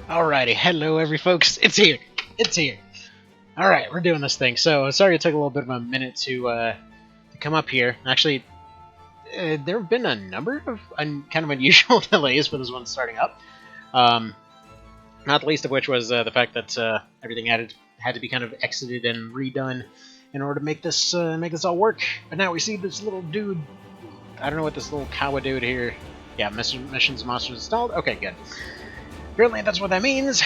Alrighty, hello folks, it's here! It's here! Alright, we're doing this thing. So, sorry it took a little bit of a minute to come up here. Actually, there have been a number of kind of unusual delays for this one starting up. Not the least of which was the fact that everything had to be kind of exited and redone in order to make this all work. But now we see this little dude. I don't know what this little Kawa dude here. Yeah, missions monsters installed. Okay, good. Apparently that's what that means.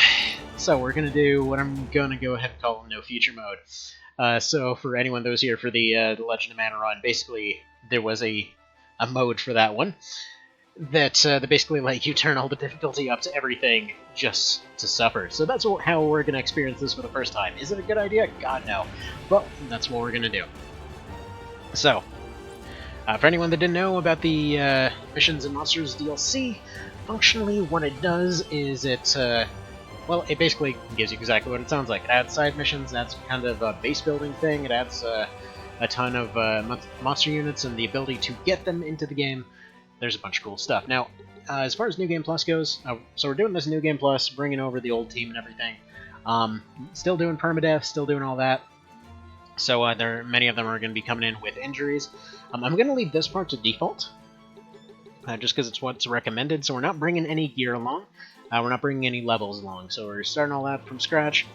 So we're gonna do what I'm gonna go ahead and call no future mode. So for anyone that was here for the Legend of Mana run, basically there was a mode for that one that basically like you turn all the difficulty up to everything just to suffer. So that's how we're gonna experience this for the first time. Is it a good idea? God no. But that's what we're gonna do. So for anyone that didn't know about the Missions and Monsters DLC, functionally what it does is it basically gives you exactly what it sounds like. It adds side missions, it adds kind of a base building thing, it adds a ton of monster units and the ability to get them into the game. There's a bunch of cool stuff. Now, as far as New Game Plus goes, so we're doing this New Game Plus, bringing over the old team and everything. Still doing Permadeath, still doing all that. So many of them are going to be coming in with injuries. I'm going to leave this part to default, just because it's what's recommended. So we're not bringing any gear along. We're not bringing any levels along. So we're starting all that from scratch.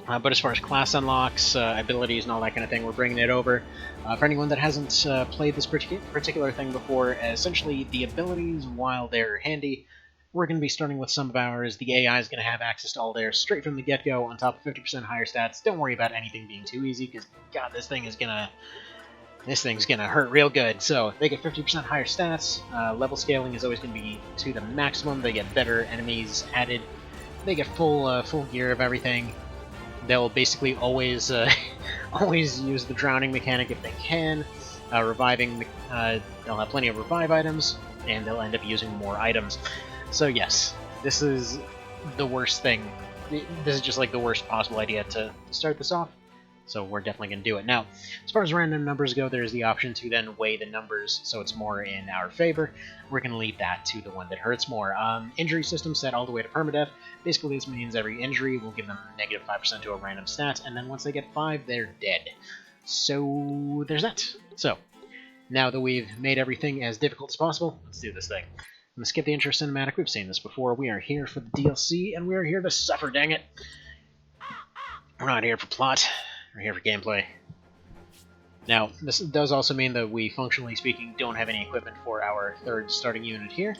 But as far as class unlocks, abilities, and all that kind of thing, we're bringing it over. For anyone that hasn't played this particular thing before, essentially the abilities, while they're handy, we're going to be starting with some of ours. The AI is going to have access to all theirs straight from the get-go, on top of 50% higher stats. Don't worry about anything being too easy, because, God, this thing's gonna hurt real good. So, they get 50% higher stats. Level scaling is always going to be to the maximum. They get better enemies added. They get full gear of everything. They'll basically always always use the drowning mechanic if they can. Reviving, they'll have plenty of revive items, and they'll end up using more items. So yes, this is the worst thing. This is just like the worst possible idea to start this off. So we're definitely going to do it. Now, as far as random numbers go, there's the option to then weigh the numbers so it's more in our favor. We're going to leave that to the one that hurts more. Injury system set all the way to permadeath. Basically, this means every injury will give them negative 5% to a random stat, and then once they get 5, they're dead. So there's that. So, now that we've made everything as difficult as possible, let's do this thing. I'm going to skip the intro cinematic. We've seen this before. We are here for the DLC, and we are here to suffer, dang it. We're not here for plot. We're here for gameplay. Now, this does also mean that we, functionally speaking, don't have any equipment for our third starting unit here.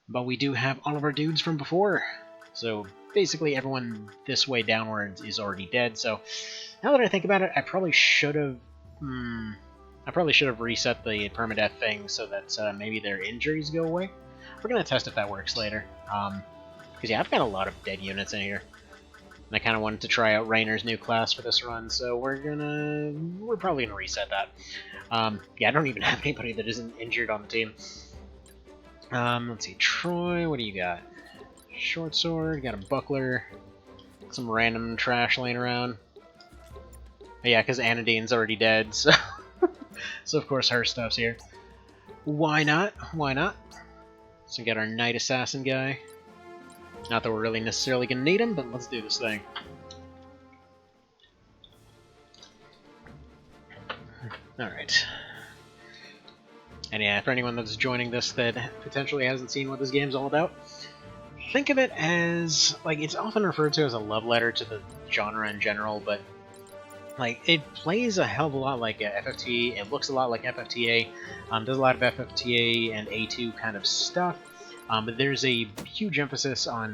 But we do have all of our dudes from before. So, basically everyone this way downwards is already dead. So, now that I think about it, I probably should have reset the permadeath thing so that maybe their injuries go away. We're going to test if that works later. Because, yeah, I've got a lot of dead units in here. And I kind of wanted to try out Rainer's new class for this run, so we're probably gonna reset that. Yeah, I don't even have anybody that isn't injured on the team. Let's see, Troy, what do you got? Short sword, got a buckler, some random trash laying around. But yeah, because Anadine's already dead, so so of course her stuff's here. Why not? Why not? So we got our Knight Assassin guy. Not that we're really necessarily going to need him, but let's do this thing. Alright. And yeah, for anyone that's joining this that potentially hasn't seen what this game's all about, think of it as, like, it's often referred to as a love letter to the genre in general, but, like, it plays a hell of a lot like FFT, it looks a lot like FFTA, does a lot of FFTA and A2 kind of stuff. But there's a huge emphasis on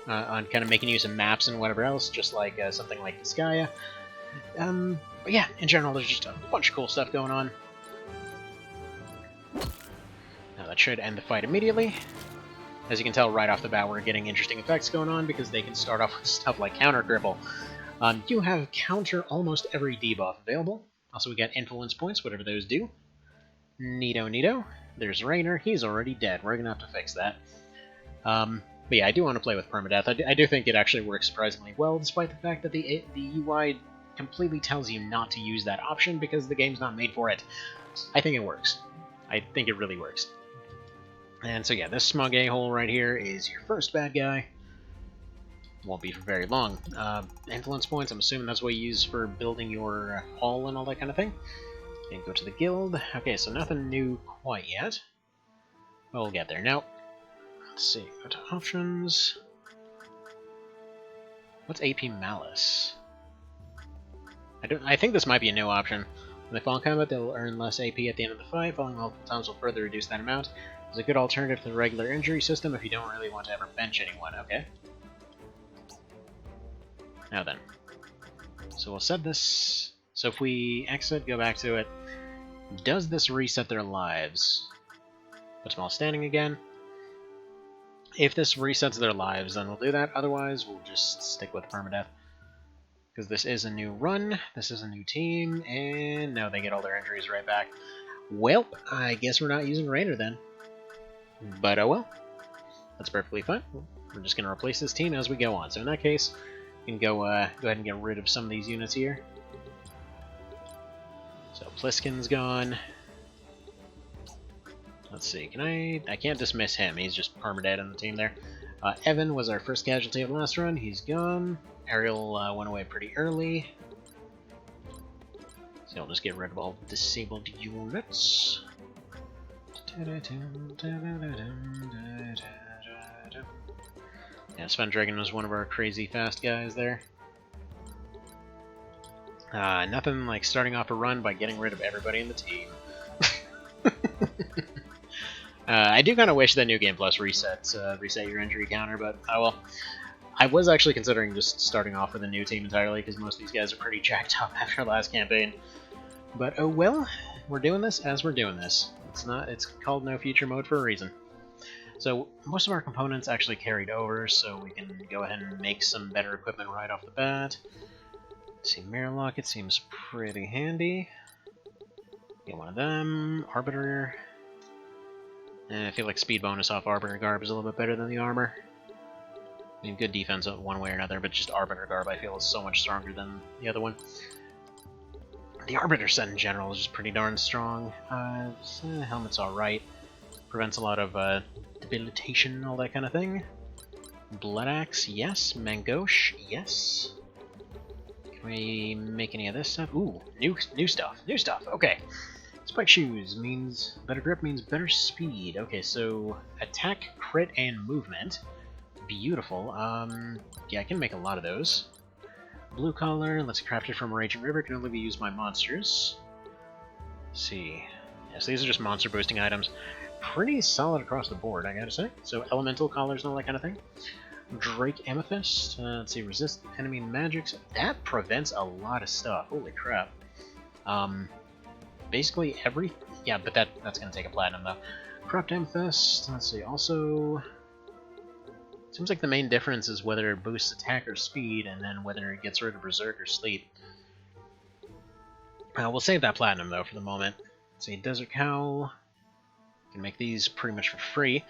kind of making use of maps and whatever else, just like something like Disgaea. But yeah, in general, there's just a bunch of cool stuff going on. Now that should end the fight immediately. As you can tell right off the bat, we're getting interesting effects going on because they can start off with stuff like Counter Gribble. You have counter almost every debuff available. Also, we got influence points, whatever those do. Neato, neato. There's Rainer. He's already dead. We're going to have to fix that. But yeah, I do want to play with Permadeath. I do think it actually works surprisingly well, despite the fact that the UI completely tells you not to use that option because the game's not made for it. I think it works. I think it really works. And so yeah, this smug a-hole right here is your first bad guy. Won't be for very long. Influence points, I'm assuming that's what you use for building your hall and all that kind of thing. And go to the guild. Okay, so nothing new quite yet. We'll get there. Now, let's see. Go to options. What's AP Malice? I think this might be a new option. When they fall in combat, they'll earn less AP at the end of the fight. Falling multiple times will further reduce that amount. It's a good alternative to the regular injury system if you don't really want to ever bench anyone. Okay. Now then. So we'll set this. So if we exit, go back to it. Does this reset their lives? Put them all standing again. If this resets their lives, then we'll do that. Otherwise, we'll just stick with Permadeath. Because this is a new run, this is a new team, and now they get all their injuries right back. Well, I guess we're not using Raider then. But oh well. That's perfectly fine. We're just going to replace this team as we go on. So in that case, we can go ahead and get rid of some of these units here. So Pliskin's gone. Let's see, can I can't dismiss him, he's just permadead on the team there. Evan was our first casualty of last run, he's gone. Ariel went away pretty early. So I'll just get rid of all disabled units. Yeah, Sven Dragon was one of our crazy fast guys there. Nothing like starting off a run by getting rid of everybody in the team. I do kind of wish that New Game Plus reset your injury counter, but oh well. I was actually considering just starting off with a new team entirely, because most of these guys are pretty jacked up after last campaign. But oh well, we're doing this as we're doing this. It's called No Future Mode for a reason. So most of our components actually carried over, so we can go ahead and make some better equipment right off the bat. Let's see, Mirror Locket seems pretty handy. Get one of them. Arbiter. I feel like speed bonus off Arbiter Garb is a little bit better than the armor. I mean, good defense one way or another, but just Arbiter Garb I feel is so much stronger than the other one. The Arbiter set in general is just pretty darn strong. Helmet's alright. Prevents a lot of debilitation, all that kind of thing. Blood Axe, yes. Mangosh, yes. Can we make any of this stuff? Ooh, new stuff. New stuff, okay. Spike Shoes means better grip means better speed. Okay, so attack, crit, and movement. Beautiful. Yeah, I can make a lot of those. Blue collar, let's craft it from a Raging River, can only be used by monsters. Let's see. Yes, these are just monster boosting items. Pretty solid across the board, I gotta say. So elemental collars and all that kind of thing. Drake Amethyst. Let's see, resist enemy magics. That prevents a lot of stuff. Holy crap. Basically every... Yeah, but that's gonna take a platinum though. Cropped Amethyst. Let's see, also... Seems like the main difference is whether it boosts attack or speed, and then whether it gets rid of Berserk or Sleep. We'll save that platinum though for the moment. Let's see, Desert Cowl. Can make these pretty much for free.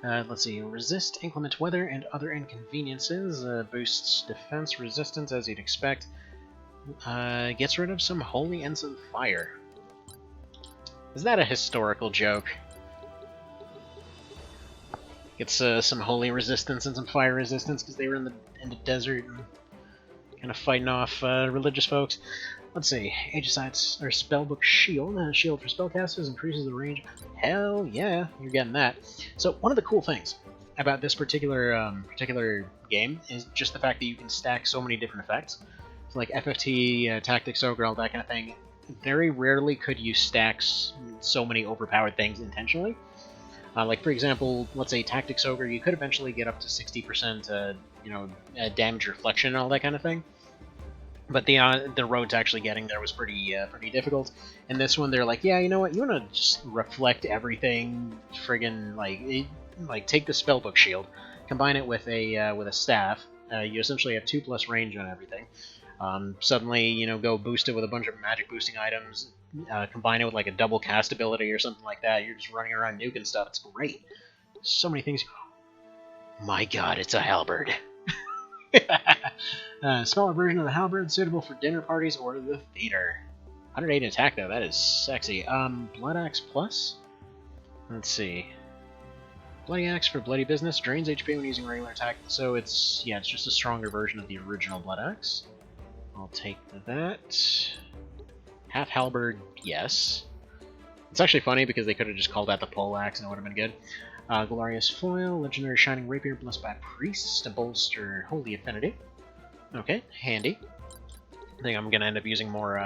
Let's see, resist inclement weather and other inconveniences. Boosts defense resistance as you'd expect. Gets rid of some Holy Ensign Fire. Is that a historical joke? Gets some holy resistance and some fire resistance because they were in the desert and kind of fighting off religious folks. Let's see, Aegisites or Spellbook Shield. Shield for spellcasters increases the range. Hell yeah, you're getting that. So one of the cool things about this particular game is just the fact that you can stack so many different effects. So like FFT, Tactics Ogre, all that kind of thing. Very rarely could you stack so many overpowered things intentionally. Like for example, let's say Tactics Ogre, you could eventually get up to 60% damage reflection and all that kind of thing. But the road to actually getting there was pretty difficult. And this one, they're like, yeah, you know what? You want to just reflect everything, friggin' like take the Spellbook Shield, combine it with a staff. You essentially have 2+ range on everything. Suddenly, go boost it with a bunch of magic boosting items. Combine it with like a double cast ability or something like that. You're just running around nuking stuff. It's great. So many things. My God, it's a halberd. Smaller version of the halberd, suitable for dinner parties or the theater. 108 attack though, that is sexy. Blood Axe Plus? Let's see. Bloody Axe for bloody business, drains HP when using regular attack, so it's, yeah, it's just a stronger version of the original Blood Axe. I'll take that. Half Halberd, yes. It's actually funny because they could have just called that the Pole Axe and it would have been good. Glorious Foil, Legendary Shining Rapier, blessed by Priests to bolster Holy Affinity. Okay, handy. I think I'm gonna end up using more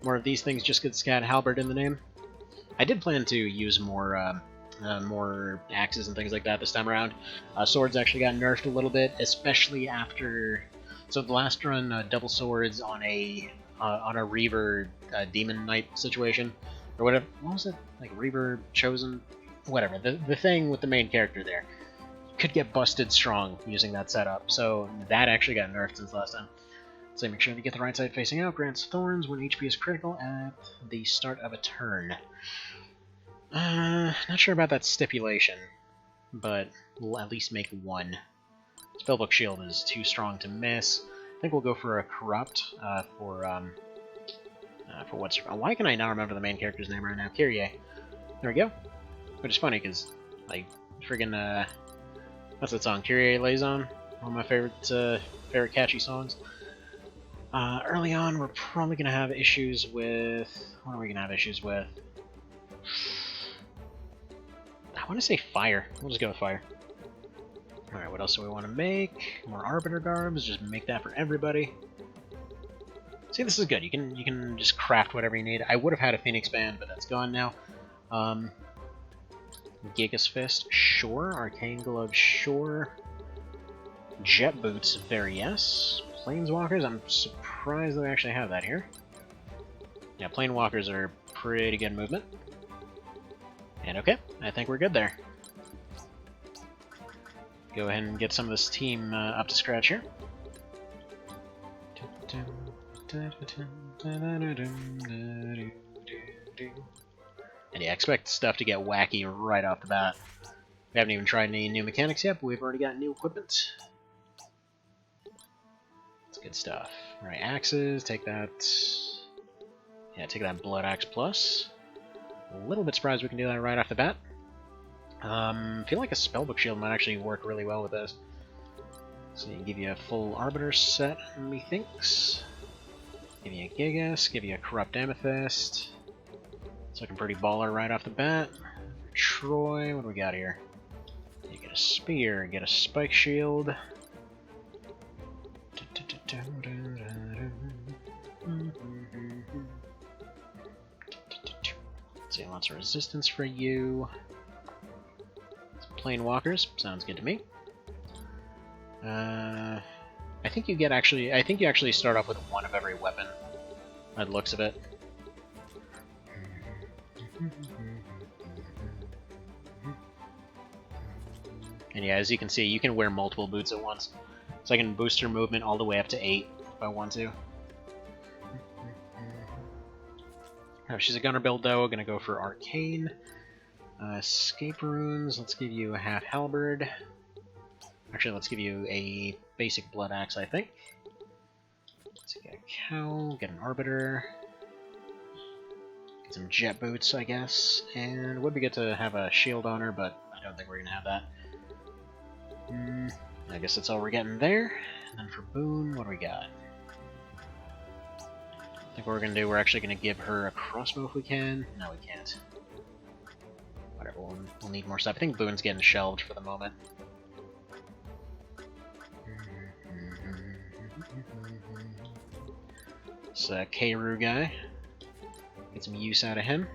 of these things just because it's got Halberd in the name. I did plan to use more axes and things like that this time around. Swords actually got nerfed a little bit, especially after. So the last run, double swords on a Reaver Demon Knight situation, or whatever. What was it? Like Reaver Chosen, whatever. The thing with the main character there could get busted strong using that setup. So that actually got nerfed since last time. So make sure to get the right side facing out. Grants thorns when HP is critical at the start of a turn. Not sure about that stipulation, but we'll at least make one. Spellbook Shield is too strong to miss. I think we'll go for a Corrupt for what's... Why can I not remember the main character's name right now? Kyrie. There we go. Which is funny, because, like, friggin', what's that song? Kyrie Liaison? One of my favorite catchy songs. Early on, we're probably going to have issues with... What are we going to have issues with? I want to say fire. We'll just go with fire. Alright, what else do we want to make? More Arbiter Garbs, just make that for everybody. See, this is good. You can just craft whatever you need. I would have had a Phoenix Band, but that's gone now. Gigas Fist, sure. Arcane Glove, sure. Jet Boots, very yes. Planeswalkers, I'm surprised that I actually have that here. Yeah, Planewalkers are pretty good movement. And okay, I think we're good there. Go ahead and get some of this team up to scratch here. And yeah, expect stuff to get wacky right off the bat. We haven't even tried any new mechanics yet, but we've already got new equipment. That's good stuff. Alright, axes, take that. Yeah, take that Blood Axe Plus. A little bit surprised we can do that right off the bat. Feel like a Spellbook Shield might actually work really well with this. So you can give you a full Arbiter set, methinks. Give you a Gigas, give you a Corrupt Amethyst. It's looking pretty baller right off the bat. For Troy, what do we got here? You get a Spear, get a Spike Shield. Let's see, lots of resistance for you. Some Planewalkers, sounds good to me. I think you actually start off with one of every weapon, by the looks of it. And yeah, as you can see, you can wear multiple boots at once. So I can boost your movement all the way up to 8 if I want to. Oh, she's a gunner build though, gonna go for Arcane. Escape Runes, let's give you a half Halberd. Actually, let's give you a basic Blood Axe, I think. Let's get a Cowl, get an Arbiter. Get some Jet Boots, I guess. And it would be good to have a shield on her, but I don't think we're gonna have that. I guess that's all we're getting there. And then for Boon, what do we got? I think what we're gonna do, we're actually gonna give her a crossbow if we can. No, we can't. Whatever, we'll need more stuff. I think Boon's getting shelved for the moment. This Keiru guy. Get some use out of him.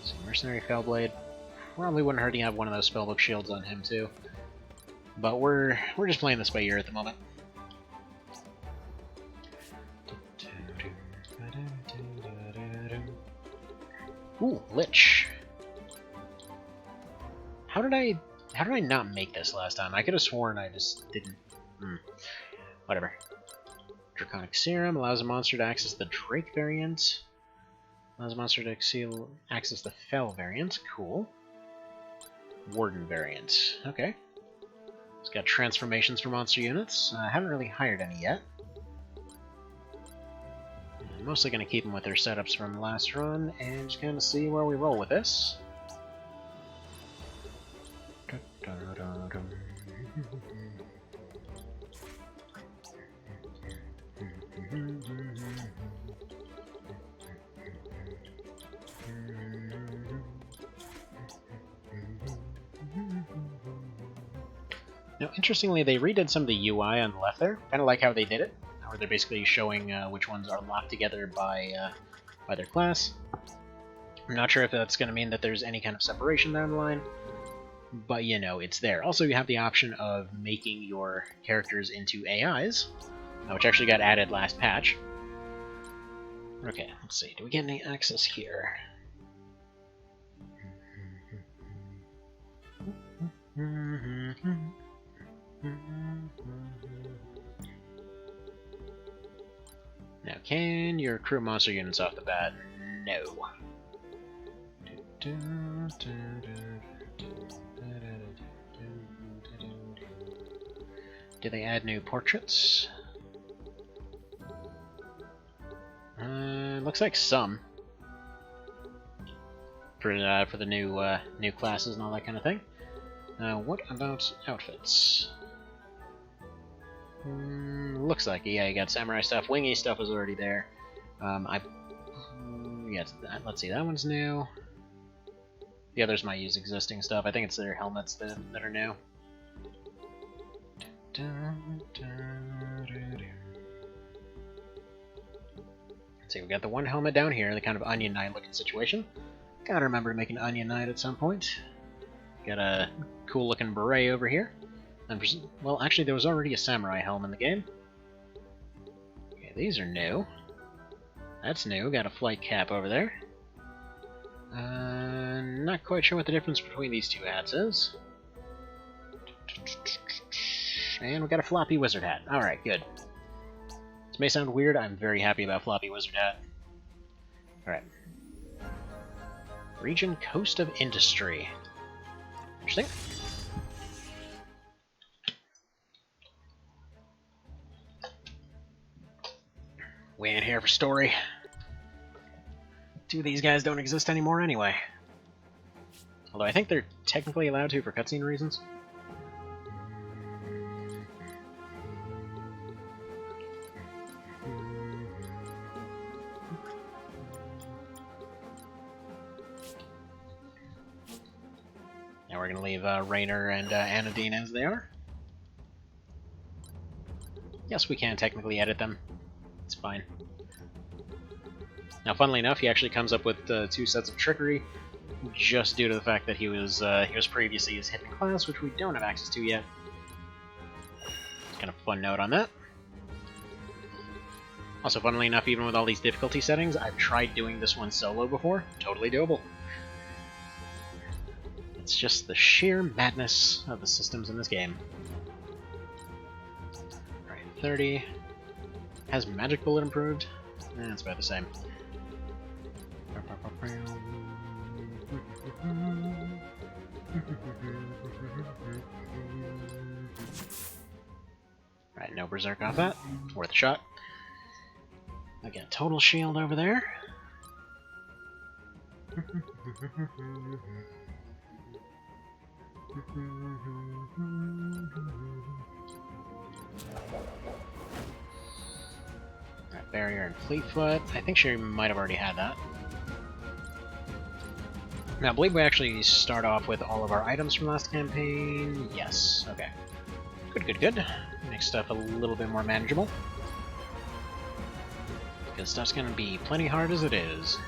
So Mercenary Fellblade. Probably wouldn't hurt to have one of those Spellbook Shields on him too. But we're just playing this by ear at the moment. Ooh, Lich. How did I not make this last time? I could have sworn I just didn't. Whatever. Draconic Serum allows a monster to access the Drake variant. Allows a monster to access the Fell variant. Cool. Warden variant. Okay. It's got transformations for monster units. I haven't really hired any yet. I'm mostly going to keep them with their setups from the last run, and just kind of see where we roll with this. Now, interestingly, they redid some of the UI on the left there, kind of like how they did it, where they're basically showing which ones are locked together by their class. I'm not sure if that's going to mean that there's any kind of separation down the line, but you know, it's there. Also, you have the option of making your characters into AIs, which actually got added last patch. Okay, let's see. Do we get any access here? Now, can your crew monster units off the bat? No. Do they add new portraits? Looks like some. For the new classes and all that kind of thing. What about outfits? Looks like yeah, you got samurai stuff. Wingy stuff was already there. Yes, let's see, that one's new. The others might use existing stuff. I think it's their helmets that are new. Let's see, we got the one helmet down here, the kind of Onion Knight looking situation. Gotta remember to make an Onion Knight at some point. Got a cool looking beret over here. And well, actually, there was already a samurai helm in the game. Okay, these are new. That's new. Got a flight cap over there. Not quite sure what the difference between these two hats is. And we got a floppy wizard hat. Alright, good. This may sound weird, I'm very happy about floppy wizard hat. Alright. Region Coast of Industry. Interesting. We ain't here for story. Two of these guys don't exist anymore anyway. Although I think they're technically allowed to for cutscene reasons. Now we're gonna leave Raynor and Anadine as they are. Yes, we can technically edit them. It's fine. Now, funnily enough, he actually comes up with 2 sets of trickery, just due to the fact that he was previously his hidden class, which we don't have access to yet. Kind of fun note on that. Also, funnily enough, even with all these difficulty settings, I've tried doing this one solo before. Totally doable. It's just the sheer madness of the systems in this game. Alright, 30. Has magic bullet improved? It's about the same. Alright, no berserk off that. Worth a shot. I got total shield over there. Alright, barrier and Fleetfoot. I think she might have already had that. Now, I believe we actually start off with all of our items from last campaign. Yes, okay. Good, good, good. Makes stuff a little bit more manageable. Because stuff's gonna be plenty hard as it is.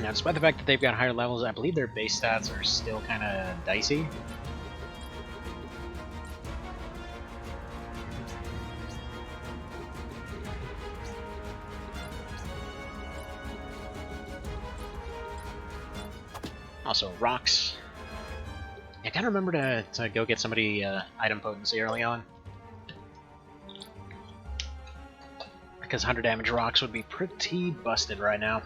Now, despite the fact that they've got higher levels, I believe their base stats are still kind of dicey. Also, rocks. I gotta remember to go get somebody item potency early on. because 100 damage rocks would be pretty busted right now.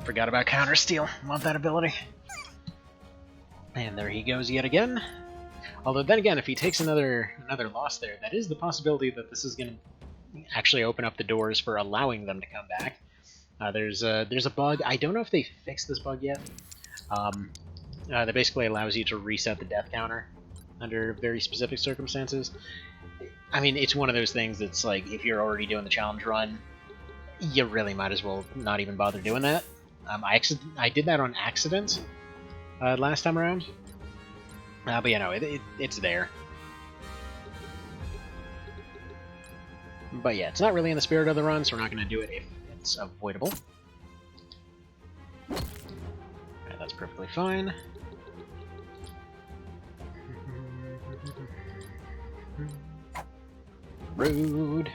Forgot about counter steal. Love that ability. And there he goes yet again. Although then again, if he takes another loss there, that is the possibility that this is going to actually open up the doors for allowing them to come back. There's a bug. I don't know if they fixed this bug yet. That basically allows you to reset the death counter under very specific circumstances. I mean, it's one of those things that's like, if you're already doing the challenge run, you really might as well not even bother doing that. I did that on accident last time around. But yeah, no, it's there. But yeah, it's not really in the spirit of the run, so we're not going to do it if it's avoidable. Alright, that's perfectly fine. Rude.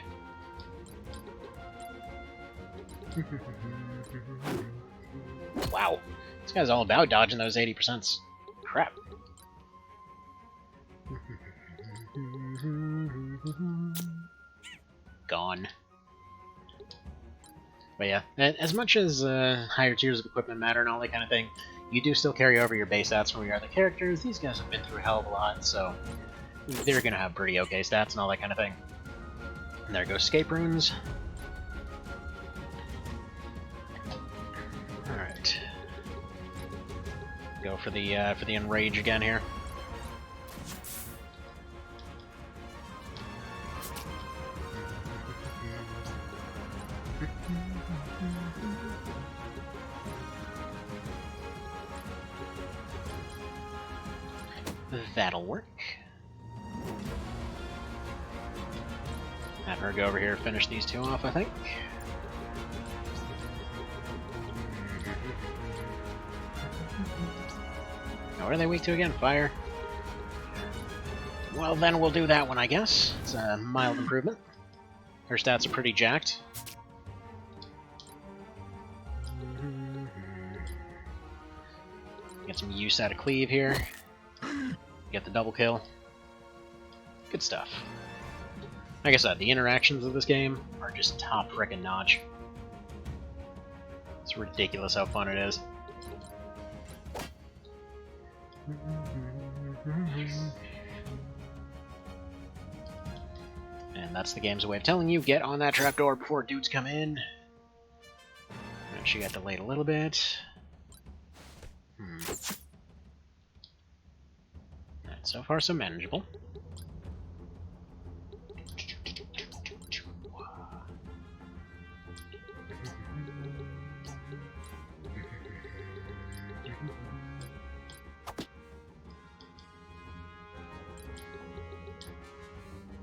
Wow, this guy's all about dodging those 80%. Crap. Gone. But yeah, as much as higher tiers of equipment matter and all that kind of thing, you do still carry over your base stats from your other characters. These guys have been through a hell of a lot, so they're going to have pretty okay stats and all that kind of thing. And there goes escape runes. Alright. Go for the enrage again here. That'll work. Have her go over here, finish these two off, I think. Now, what are they weak to again? Fire. Well, then we'll do that one, I guess. It's a mild improvement. Her stats are pretty jacked. Get some use out of cleave here. Get the double kill. Good stuff. Like I said, the interactions of this game are just top frickin' notch. It's ridiculous how fun it is. And that's the game's way of telling you, get on that trapdoor before dudes come in. And she got delayed a little bit. So far, so manageable.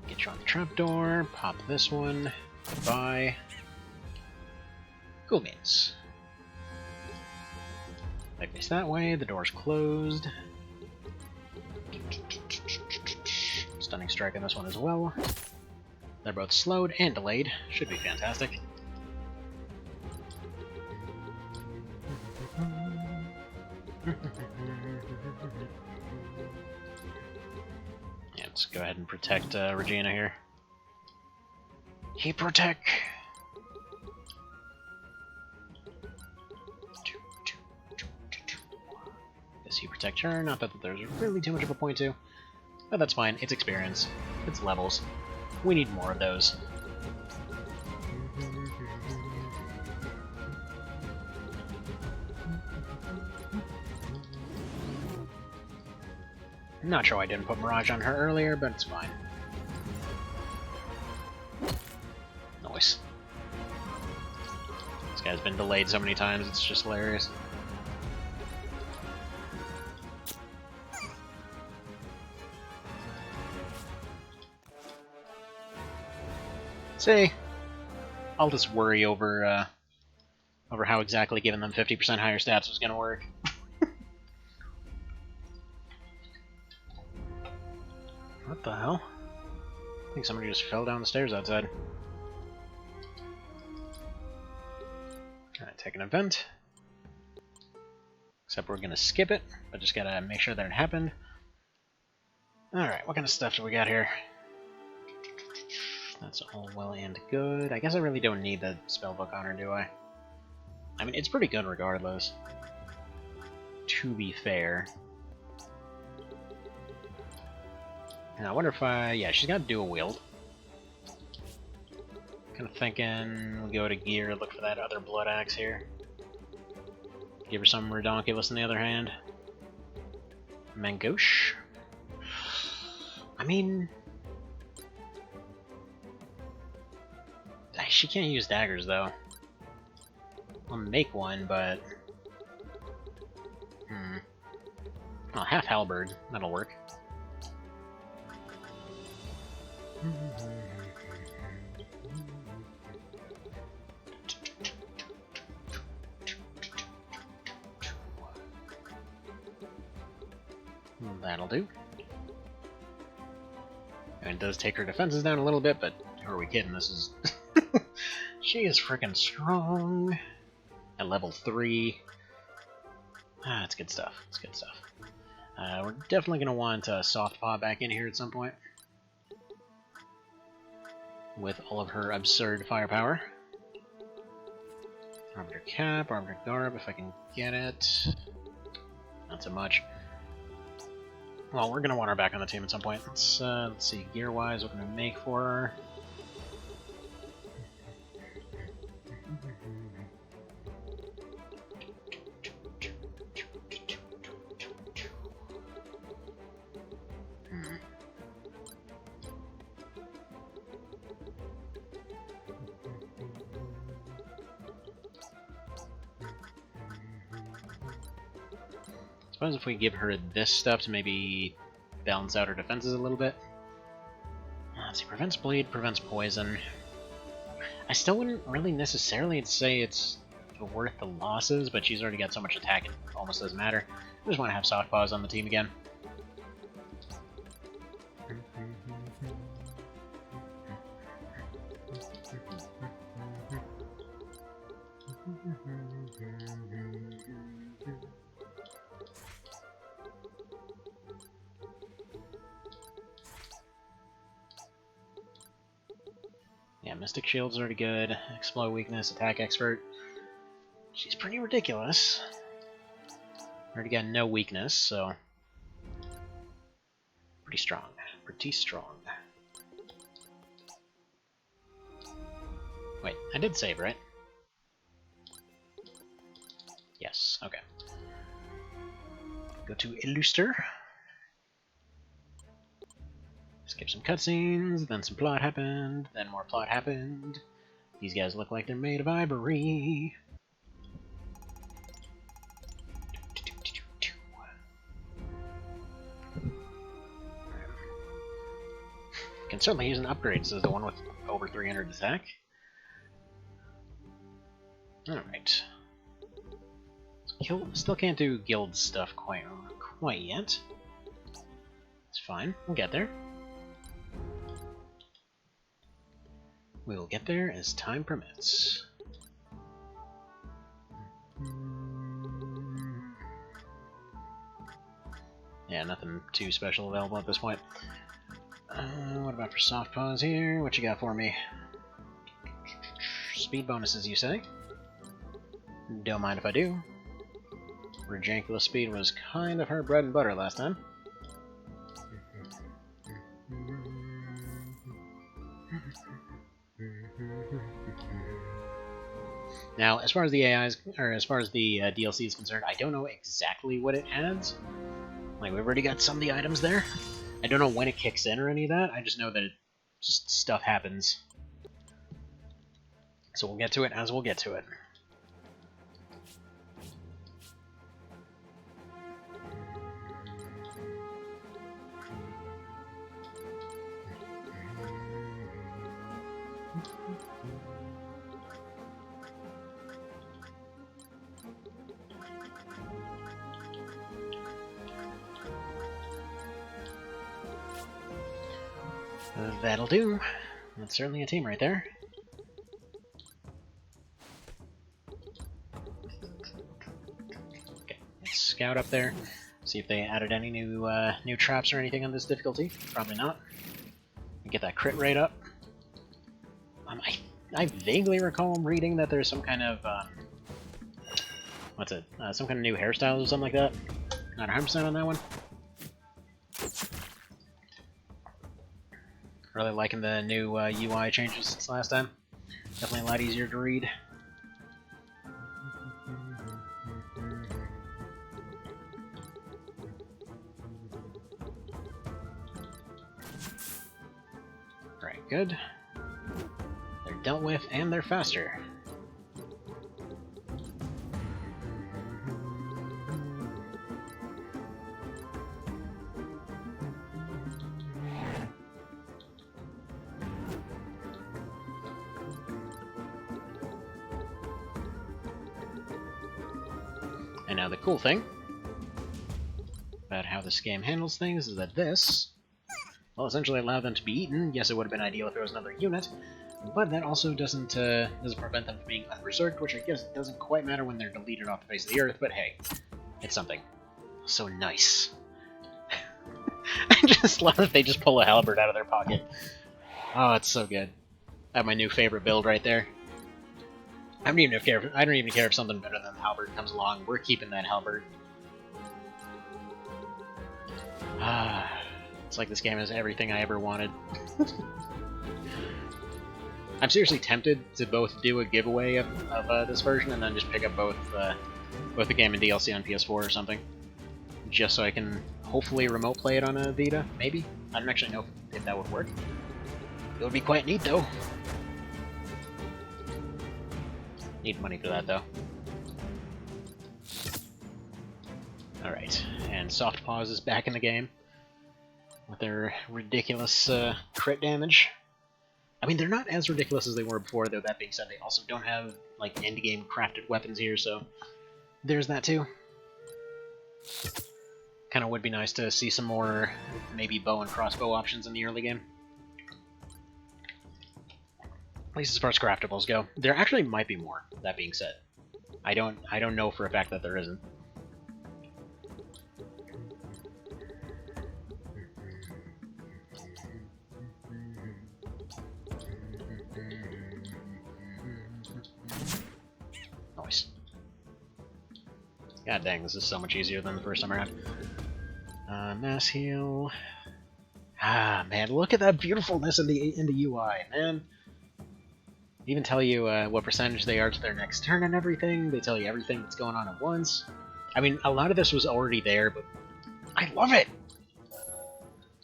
Get you on the trapdoor, pop this one, goodbye. Cool beans. They face that way, the door's closed. Stunning strike on this one as well. They're both slowed and delayed. Should be fantastic. Yeah, let's go ahead and protect Regina here. He protect. Guess he protect her. Not that there's really too much of a point to. But that's fine, it's experience. It's levels. We need more of those. Not sure why I didn't put Mirage on her earlier, but it's fine. Nice. This guy's been delayed so many times, it's just hilarious. See, I'll just worry over how exactly giving them 50% higher stats was going to work. What the hell? I think somebody just fell down the stairs outside. take an event. Except we're gonna skip it, but just gotta make sure that it happened. Alright, what kind of stuff do we got here? That's all well and good. I guess I really don't need the spellbook on her, do I? I mean, it's pretty good regardless. To be fair. And I wonder if yeah, she's got dual wield. Kind of thinking we'll go to gear, look for that other blood axe here. Give her some redonkulous on the other hand. Mangoche. I mean, she can't use daggers though. I'll make one, but oh, half halberd, that'll work. That'll do. And it does take her defenses down a little bit, but who are we kidding? This is... she is freaking strong. At level 3. Ah, it's good stuff. It's good stuff. We're definitely going to want Soft Paw back in here at some point. With all of her absurd firepower. Arbiter Cap, Arbiter Garb, if I can get it. Not so much. Well, we're going to want her back on the team at some point. Let's see, gear-wise, what can we make for her? I suppose if we give her this stuff to maybe balance out her defenses a little bit. Let's see, prevents bleed, prevents poison. I still wouldn't really necessarily say it's worth the losses, but she's already got so much attack it almost doesn't matter. I just want to have Soft Paws on the team again. Yeah, Mystic Shield's already good. Explode weakness, attack expert. She's pretty ridiculous. Already got no weakness, so pretty strong. Pretty strong. Wait, I did save, right? Yes, okay. Go to Illuster. Skip some cutscenes, then some plot happened, then more plot happened. These guys look like they're made of ivory. Can certainly use an upgrade, says the one with over 300 attack. Alright. Still can't do guild stuff quite yet. It's fine, we'll get there. We will get there as time permits. Yeah, nothing too special available at this point. What about for Soft Paws here? What you got for me? Speed bonuses, you say? Don't mind if I do. Ridiculous speed was kind of her bread and butter last time. Now, as far as the AIs, or as far as the DLC is concerned, I don't know exactly what it adds. Like, we've already got some of the items there. I don't know when it kicks in or any of that. I just know that just stuff happens. So we'll get to it as we'll get to it. That'll do. That's certainly a team right there. scout up there, see if they added any new traps or anything on this difficulty. Probably not. Get that crit rate up. I vaguely recall reading that there's some kind of some kind of new hairstyles or something like that. Not 100% on that one. Really liking the new UI changes since last time. Definitely a lot easier to read. Right, good. They're dealt with and they're faster. And now the cool thing about how this game handles things is that this will essentially allow them to be eaten. Yes, it would have been ideal if there was another unit, but that also doesn't prevent them from being unberserked, which I guess doesn't quite matter when they're deleted off the face of the earth, but hey, it's something. So nice. I just love that they just pull a halberd out of their pocket. Oh, it's so good. I have my new favorite build right there. I don't even care if something better than the halberd comes along. We're keeping that halberd. It's like this game is everything I ever wanted. I'm seriously tempted to both do a giveaway of this version and then just pick up both the game and DLC on PS4 or something, just so I can hopefully remote play it on a Vita. Maybe. I don't actually know if that would work. It would be quite neat though. Need money for that though. Alright, and Soft Paws is back in the game with their ridiculous crit damage. I mean, they're not as ridiculous as they were before, though that being said, they also don't have, like, endgame crafted weapons here, so there's that too. Kinda would be nice to see some more, maybe bow and crossbow options in the early game. At least as far as craftables go. There actually might be more, that being said. I don't know for a fact that there isn't. Nice. God dang, this is so much easier than the first time around. Mass heal. Ah, man, look at that beautifulness in the UI, man. They even tell you what percentage they are to their next turn and everything. They tell you everything that's going on at once. I mean, a lot of this was already there, but I love it!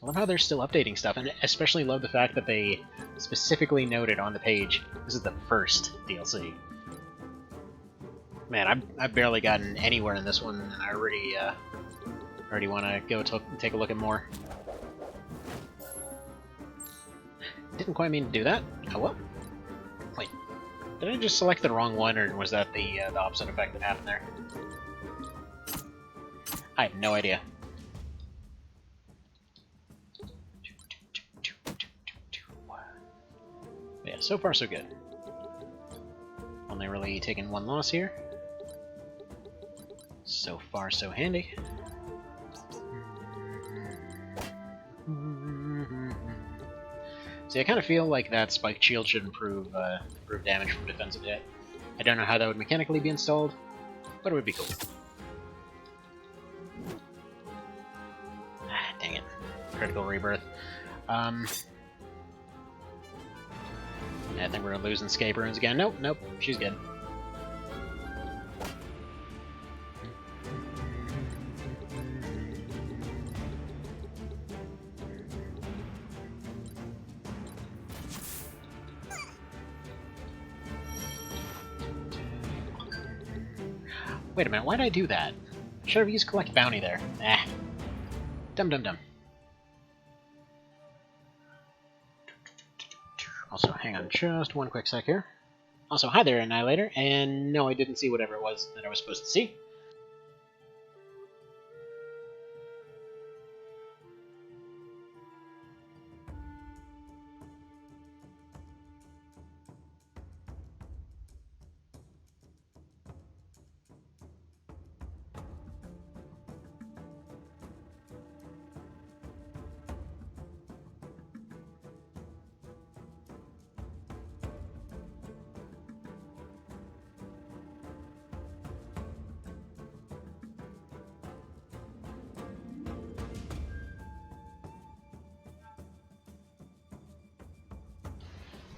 I love how they're still updating stuff, and especially love the fact that they specifically noted on the page, this is the first DLC. Man, I've barely gotten anywhere in this one, and I already want to go take a look at more. Didn't quite mean to do that. Oh well. Wait, did I just select the wrong one, or was that the opposite effect that happened there? I have no idea. But yeah, so far so good. Only really taken one loss here. So far so handy. See, I kind of feel like that spiked shield should improve damage from defensive hit. I don't know how that would mechanically be installed, but it would be cool. Dang it. Critical rebirth. Yeah, I think we're losing Escape Runes again. Nope, she's good. Wait a minute, why did I do that? Should have used Collect Bounty there. Ah. Dum. Also, hang on just one quick sec here. Also, hi there, Annihilator, and no, I didn't see whatever it was that I was supposed to see.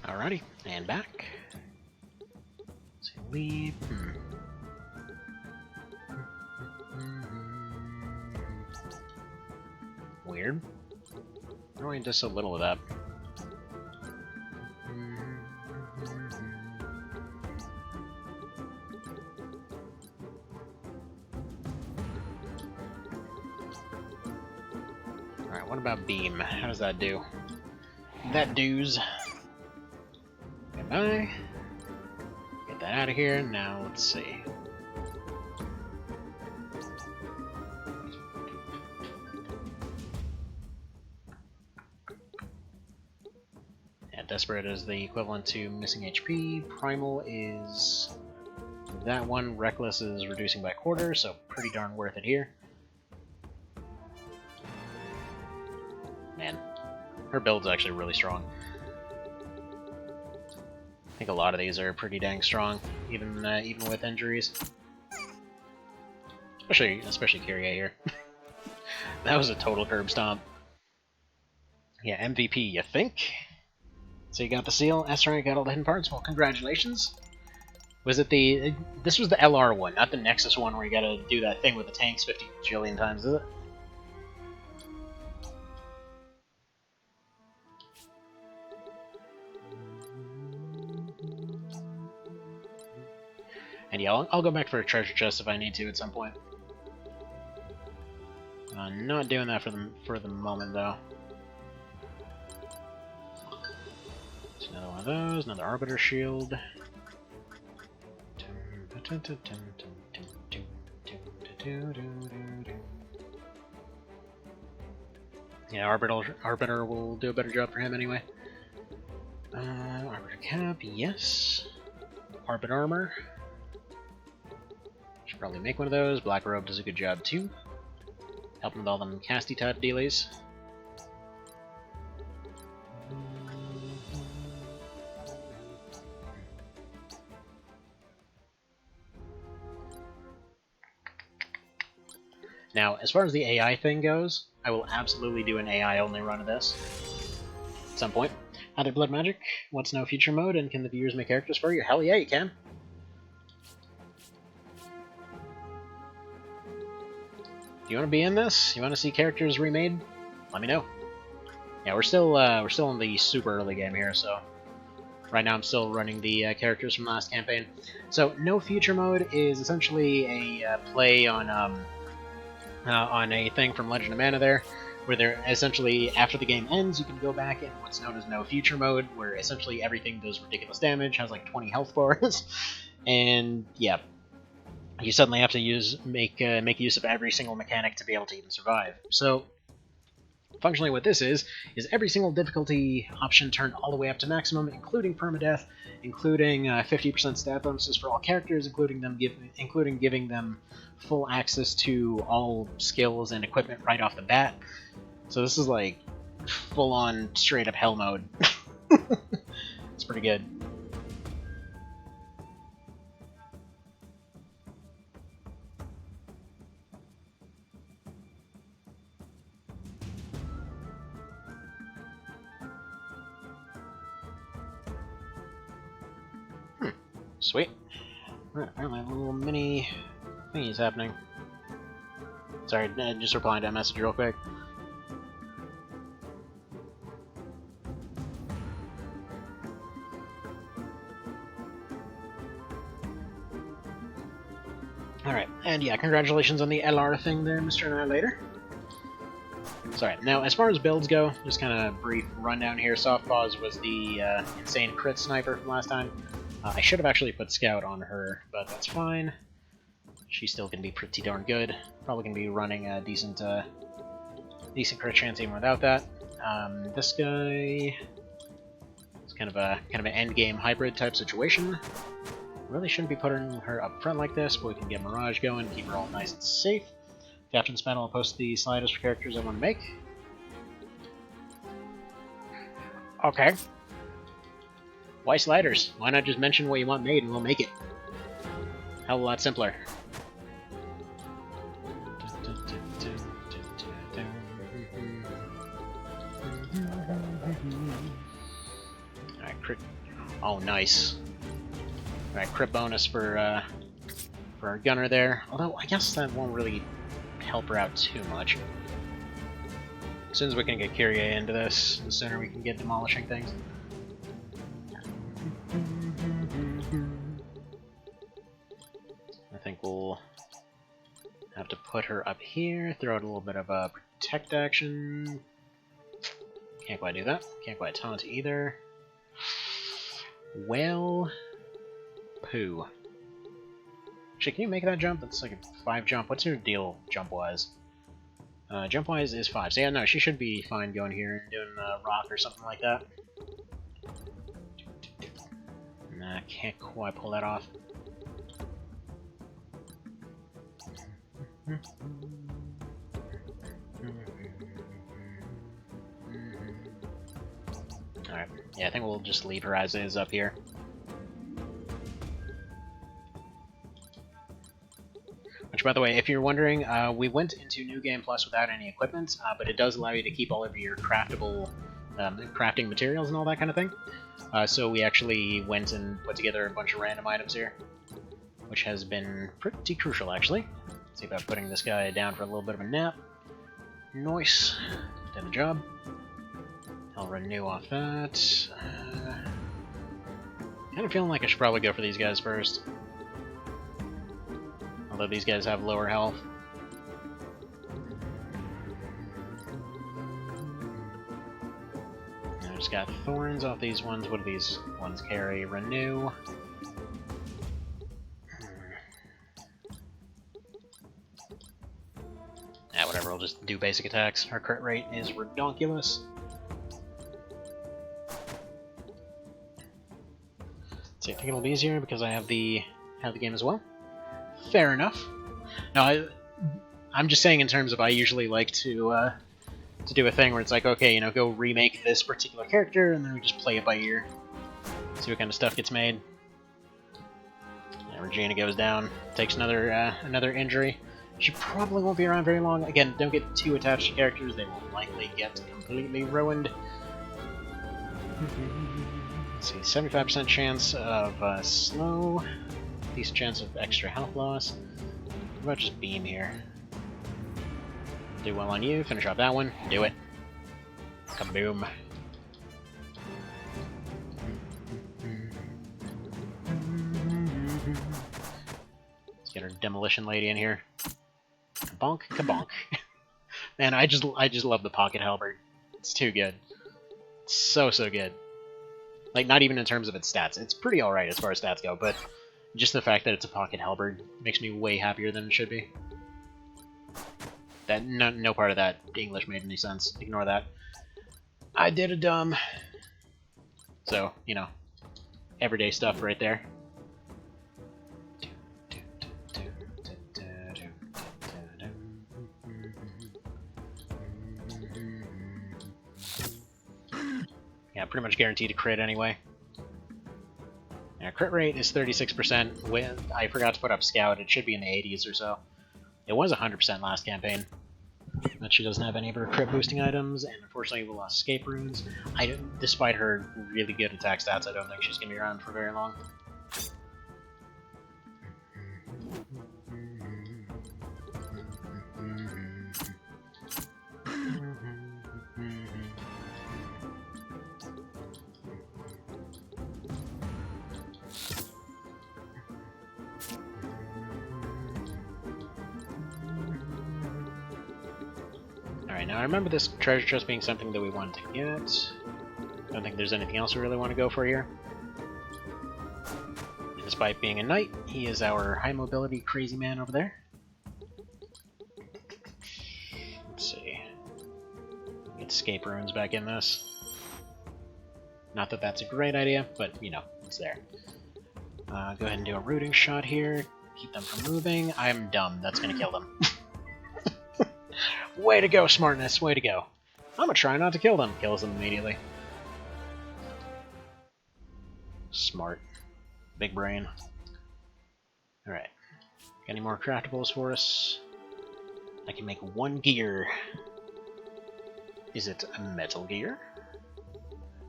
Alrighty, and back. Let's leave. Weird. Why do I do so little of that? Alright, what about beam? How does that do? That do's. Goodbye. Get that out of here. Now let's see. Yeah, Desperate is the equivalent to missing HP. Primal is that one. Reckless is reducing by quarter, so pretty darn worth it here. Man, her build's actually really strong. I think a lot of these are pretty dang strong, even with injuries. Especially Kyrie here. That was a total curb stomp. Yeah, MVP, you think? So you got the seal, S rank, got all the hidden parts. Well, congratulations. Was it the? This was the LR one, not the Nexus one, where you gotta do that thing with the tanks 50 jillion times, is it? And yeah, I'll go back for a treasure chest if I need to at some point. Not doing that for the moment though. It's another one of those, another Arbiter Shield. Yeah, Arbiter will do a better job for him anyway. Arbiter Cap, yes. Arbiter Armor. Should probably make one of those. Black Robe does a good job too. Helping with all them casty type dealies. Now, as far as the AI thing goes, I will absolutely do an AI only run of this at some point. How did Blood Magic? What's no future mode? And can the viewers make characters for you? Hell yeah, you can. Do you want to be in this? You want to see characters remade? Let me know. Yeah, we're still in the super early game here, so right now I'm still running the characters from last campaign. So no future mode is essentially a play on a thing from Legend of Mana there, where they're essentially after the game ends, you can go back in what's known as no future mode, where essentially everything does ridiculous damage, has like 20 health bars, and yeah. You suddenly have to make use of every single mechanic to be able to even survive. So, functionally what this is every single difficulty option turned all the way up to maximum, including permadeath, including 50% stat bonuses for all characters, including giving them full access to all skills and equipment right off the bat. So this is like full-on straight-up hell mode. It's pretty good. Sweet. Alright, apparently a little mini thingy is happening. Sorry, just replying to that message real quick. Alright, and yeah, congratulations on the LR thing there, Mr. Annihilator. Sorry, now as far as builds go, just kind of brief rundown here. Soft Paws was the insane crit sniper from last time. I should have actually put Scout on her, but that's fine. She's still going to be pretty darn good. Probably going to be running a decent crit chance even without that. This guy is kind of an end game hybrid type situation. Really shouldn't be putting her up front like this, but we can get Mirage going, keep her all nice and safe. Captain's panel will post the sliders for characters I want to make. Okay. Why sliders? Why not just mention what you want made and we'll make it? Hell of a lot simpler. Alright, Oh, nice. Alright, crit bonus for our gunner there. Although, I guess that won't really help her out too much. As soon as we can get Kyrie into this, the sooner we can get demolishing things. I think we'll have to put her up here, throw out a little bit of a protect action. Can't quite do that. Can't quite taunt either. Well, poo. Actually, can you make that jump? That's like a 5 jump. What's your deal jump-wise? Jump-wise is 5. So yeah, no, she should be fine going here and doing rock or something like that. Nah, can't quite pull that off. Alright, yeah, I think we'll just leave her as is up here. Which, by the way, if you're wondering, we went into New Game Plus without any equipment, but it does allow you to keep all of your craftable crafting materials and all that kind of thing. So we actually went and put together a bunch of random items here, which has been pretty crucial, actually. Let's see about putting this guy down for a little bit of a nap. Nice. Did the job. I'll renew off that. Kind of feeling like I should probably go for these guys first. Although these guys have lower health. I just got thorns off these ones. What do these ones carry? Renew. Yeah, whatever, I'll just do basic attacks. Our crit rate is redonkulous. See, I think it'll be easier because I have the game as well. Fair enough. No, I'm just saying in terms of I usually like to do a thing where it's like, okay, you know, go remake this particular character, and then we just play it by ear. See what kind of stuff gets made. Yeah, Regina goes down, takes another injury. She probably won't be around very long. Again, don't get too attached to characters, they will likely get completely ruined. Let's see, 75% chance of slow, decent chance of extra health loss. What about just beam here? Do well on you, finish off that one, do it. Kaboom. Let's get our demolition lady in here. Kabonk, kabonk. Man, I just love the pocket halberd. It's too good. It's so good. Like, not even in terms of its stats. It's pretty alright as far as stats go, but just the fact that it's a pocket halberd makes me way happier than it should be. That no part of that English made any sense. Ignore that. I did a dumb. So, you know, everyday stuff right there. Yeah, pretty much guaranteed to crit anyway. Yeah, crit rate is 36%. I forgot to put up Scout. It should be in the 80s or so. It was 100% last campaign. But she doesn't have any of her crit boosting items, and unfortunately we lost escape runes. Despite her really good attack stats, I don't think she's going to be around for very long. Alright, now I remember this treasure chest being something that we wanted to get. I don't think there's anything else we really want to go for here. And despite being a knight, he is our high mobility crazy man over there. Let's see. Get escape runes back in this. Not that that's a great idea, but, you know, it's there. Go ahead and do a rooting shot here. Keep them from moving. I'm dumb. That's going to kill them. Way to go, smartness. Way to go. I'm going to try not to kill them. Kills them immediately. Smart. Big brain. Alright. Got any more craftables for us? I can make one gear. Is it a metal gear?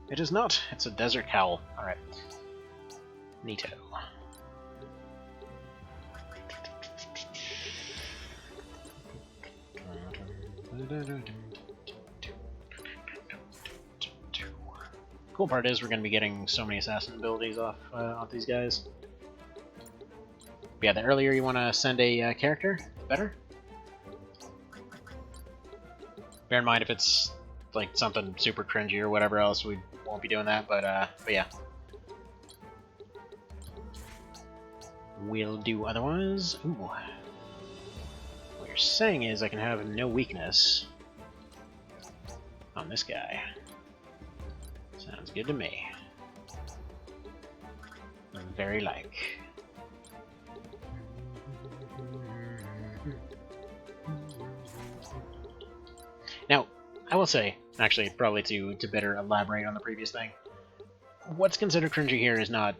It is not. It's a desert cowl. Alright. Neato. Cool part is we're going to be getting so many assassin abilities off these guys. But yeah, the earlier you want to send a character, the better. Bear in mind if it's like something super cringy or whatever else, we won't be doing that. But yeah, we'll do otherwise. Ooh, what you're saying is I can have no weakness on this guy. Sounds good to me. Very like. Now, I will say, actually, probably to better elaborate on the previous thing, what's considered cringy here is not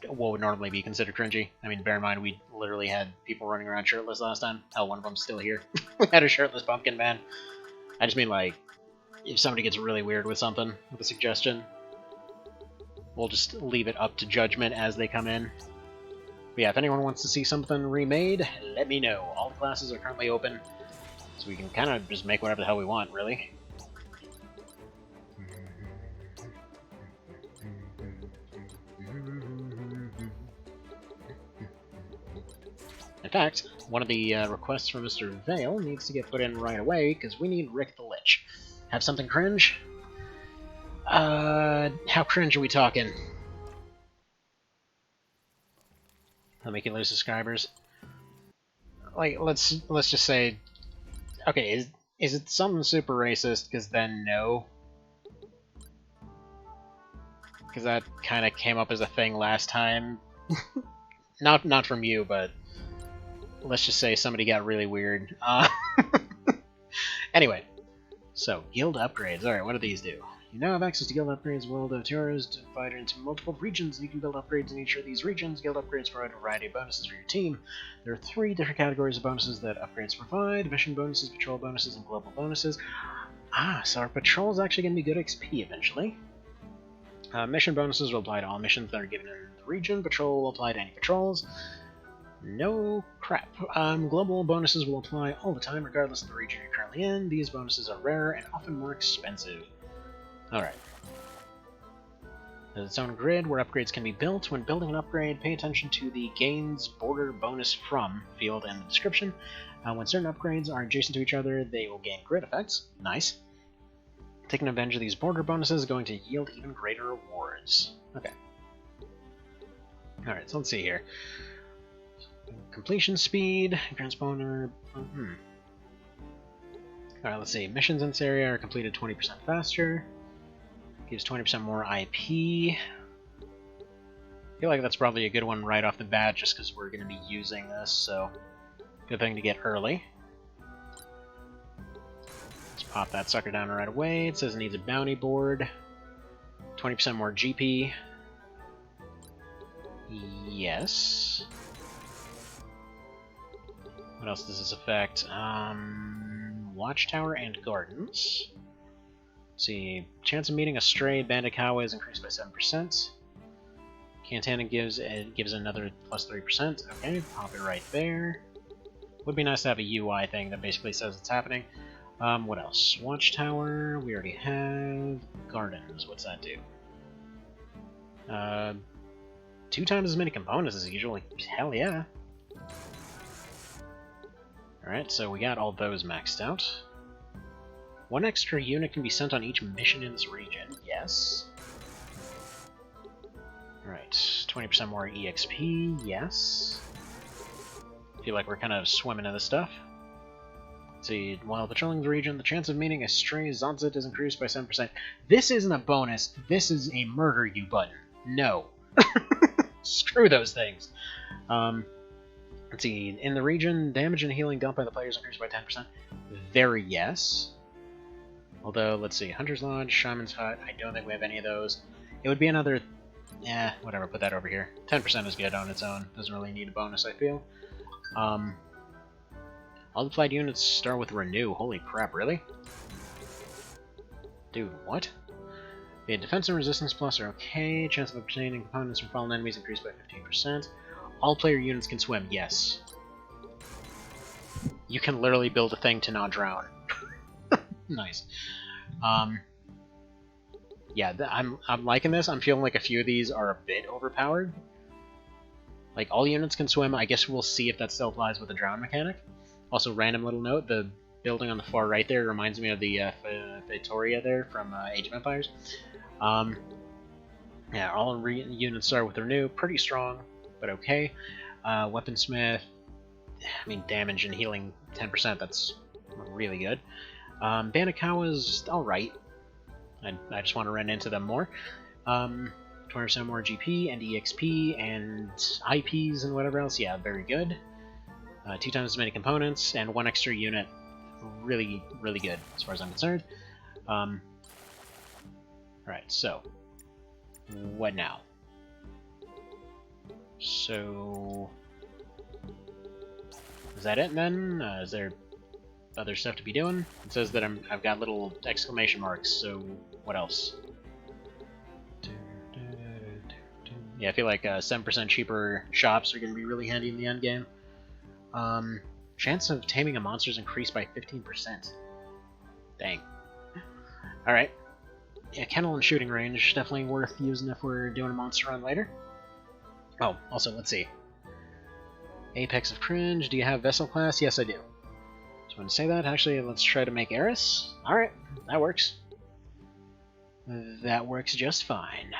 what would normally be considered cringy. I mean, bear in mind, we literally had people running around shirtless last time. Hell, one of them's still here. We had a shirtless pumpkin man. I just mean, like, if somebody gets really weird with something, with a suggestion, we'll just leave it up to judgment as they come in. But yeah, if anyone wants to see something remade, let me know. All the classes are currently open, so we can kind of just make whatever the hell we want, really. In fact, one of the requests from Mr. Vale needs to get put in right away, because we need Rick the Lich. Have something cringe? How cringe are we talking? I'll make you lose subscribers. Like, let's just say, okay, is it something super racist? Because then no. Because that kind of came up as a thing last time. not from you, but let's just say somebody got really weird. Anyway, so guild upgrades. All right, what do these do? You now have access to guild upgrades. World of Tours divided into multiple regions. You can build upgrades in each of these regions. Guild upgrades provide a variety of bonuses for your team. There are 3 different categories of bonuses that upgrades provide: mission bonuses, patrol bonuses, and global bonuses. So our patrol is actually going to be good XP eventually. Mission bonuses will apply to all missions that are given in the region. Patrol will apply to any patrols. No crap. Global bonuses will apply all the time, regardless of the region you're currently in. These bonuses are rare and often more expensive. Alright. There's its own grid where upgrades can be built. When building an upgrade, pay attention to the Gains Border Bonus From field in the description. When certain upgrades are adjacent to each other, they will gain grid effects. Nice. Taking advantage of these border bonuses is going to yield even greater rewards. Okay. Alright, so let's see here. Completion speed, transponder. Alright, let's see. Missions in this area are completed 20% faster. Gives 20% more IP. I feel like that's probably a good one right off the bat, just because we're going to be using this, so good thing to get early. Let's pop that sucker down right away. It says it needs a bounty board. 20% more GP. Yes. What else does this affect? Watchtower and Gardens. Let's see, chance of meeting a stray bandit cowboy is increased by 7%. Cantana gives another plus 3%. Okay, pop it right there. Would be nice to have a UI thing that basically says it's happening. What else? Watchtower, we already have. Gardens, what's that do? 2 times as many components as usually. Hell yeah. Alright, so we got all those maxed out. 1 extra unit can be sent on each mission in this region. Yes. Alright, 20% more EXP. Yes. Feel like we're kind of swimming in this stuff. Let's see, while patrolling the region, the chance of meeting a stray Zonzit is increased by 7%. This isn't a bonus. This is a murder you button. No. Screw those things. Let's see, in the region, damage and healing dealt by the players increased by 10%. Very yes. Although, let's see, Hunter's Lodge, Shaman's Hut, I don't think we have any of those. It would be another... whatever, put that over here. 10% is good on its own. Doesn't really need a bonus, I feel. All applied units start with Renew. Holy crap, really? Dude, what? The defense and resistance plus are okay. Chance of obtaining components from fallen enemies increased by 15%. All player units can swim. Yes. You can literally build a thing to not drown. Nice. Yeah, I'm liking this. I'm feeling like a few of these are a bit overpowered. Like, all units can swim. I guess we'll see if that still applies with the drown mechanic. Also, random little note, the building on the far right there reminds me of the Victoria there from Age of Empires. Yeah, all units start with Renew. Pretty strong, but okay. Weaponsmith, I mean, damage and healing 10%, that's really good. Banakawa's alright. I just want to run into them more. 20% more GP and EXP and IPs and whatever else. Yeah, very good. 2 times as many components and 1 extra unit. Really, really good as far as I'm concerned. Alright, so what now? So is that it then? Is there other stuff to be doing? It says that I've got little exclamation marks, so what else? Yeah, I feel like 7% cheaper shops are going to be really handy in the end game. Chance of taming a monster is increased by 15%. Dang. Alright. Yeah, kennel and shooting range, definitely worth using if we're doing a monster run later. Oh, also, let's see. Apex of Cringe, do you have Vessel class? Yes, I do. So when I say that, actually, let's try to make Eris. Alright, that works. That works just fine.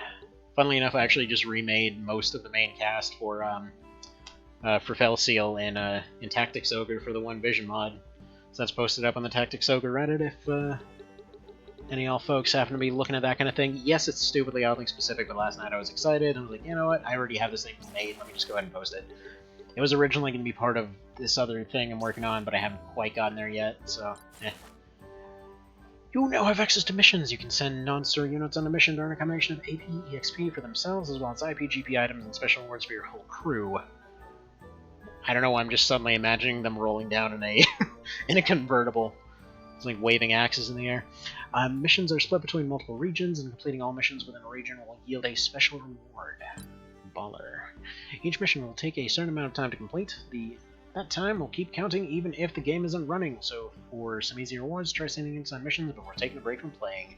Funnily enough, I actually just remade most of the main cast for Felseal in Tactics Ogre for the One Vision mod. So that's posted up on the Tactics Ogre Reddit if any of y'all folks happen to be looking at that kind of thing. Yes, it's stupidly oddly specific, but last night I was excited. I was like, you know what, I already have this thing made, let me just go ahead and post it. It was originally going to be part of this other thing I'm working on, but I haven't quite gotten there yet, so eh. You now have access to missions. You can send non-store units on a mission to earn a combination of AP, EXP for themselves, as well as IP, GP items, and special rewards for your whole crew. I don't know, I'm just suddenly imagining them rolling down in a in a convertible. It's like waving axes in the air. Missions are split between multiple regions, and completing all missions within a region will yield a special reward. Baller. Each mission will take a certain amount of time to complete. That time will keep counting even if the game isn't running, so for some easy rewards, try sending in some missions before taking a break from playing.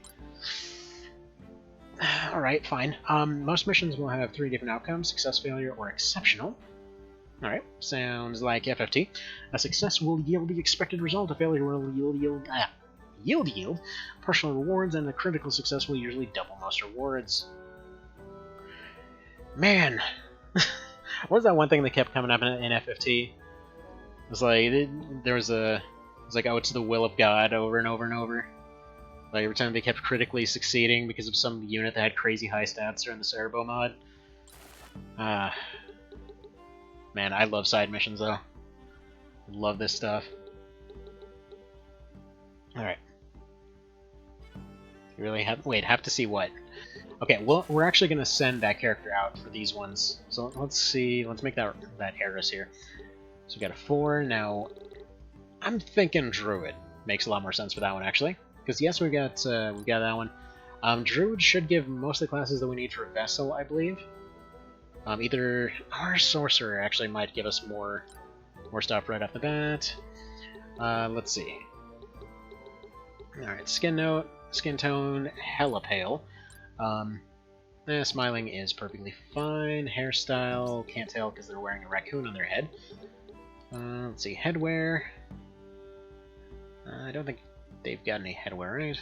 Alright, fine. Most missions will have 3 different outcomes: success, failure, or exceptional. Alright, sounds like FFT. A success will yield the expected result, a failure will yield partial rewards, and a critical success will usually double most rewards. Man! What was that one thing that kept coming up in FFT? It was like, it was like, oh, it's the will of God over and over and over. Like, every time they kept critically succeeding because of some unit that had crazy high stats during the Cerebro mod. Man, I love side missions, though. I love this stuff. Alright. You really have... Wait, have to see what? Okay, well, we're actually going to send that character out for these ones. So let's see, let's make that Eris here. So we got a 4, now I'm thinking Druid makes a lot more sense for that one, actually. Because yes, we got that one. Druid should give most of the classes that we need for Vessel, I believe. Either our Sorcerer actually might give us more stuff right off the bat. Let's see. Alright, Skin Note, Skin Tone, hella pale. Smiling is perfectly fine. Hairstyle, can't tell because they're wearing a raccoon on their head. Let's see, headwear. I don't think they've got any headwear, right?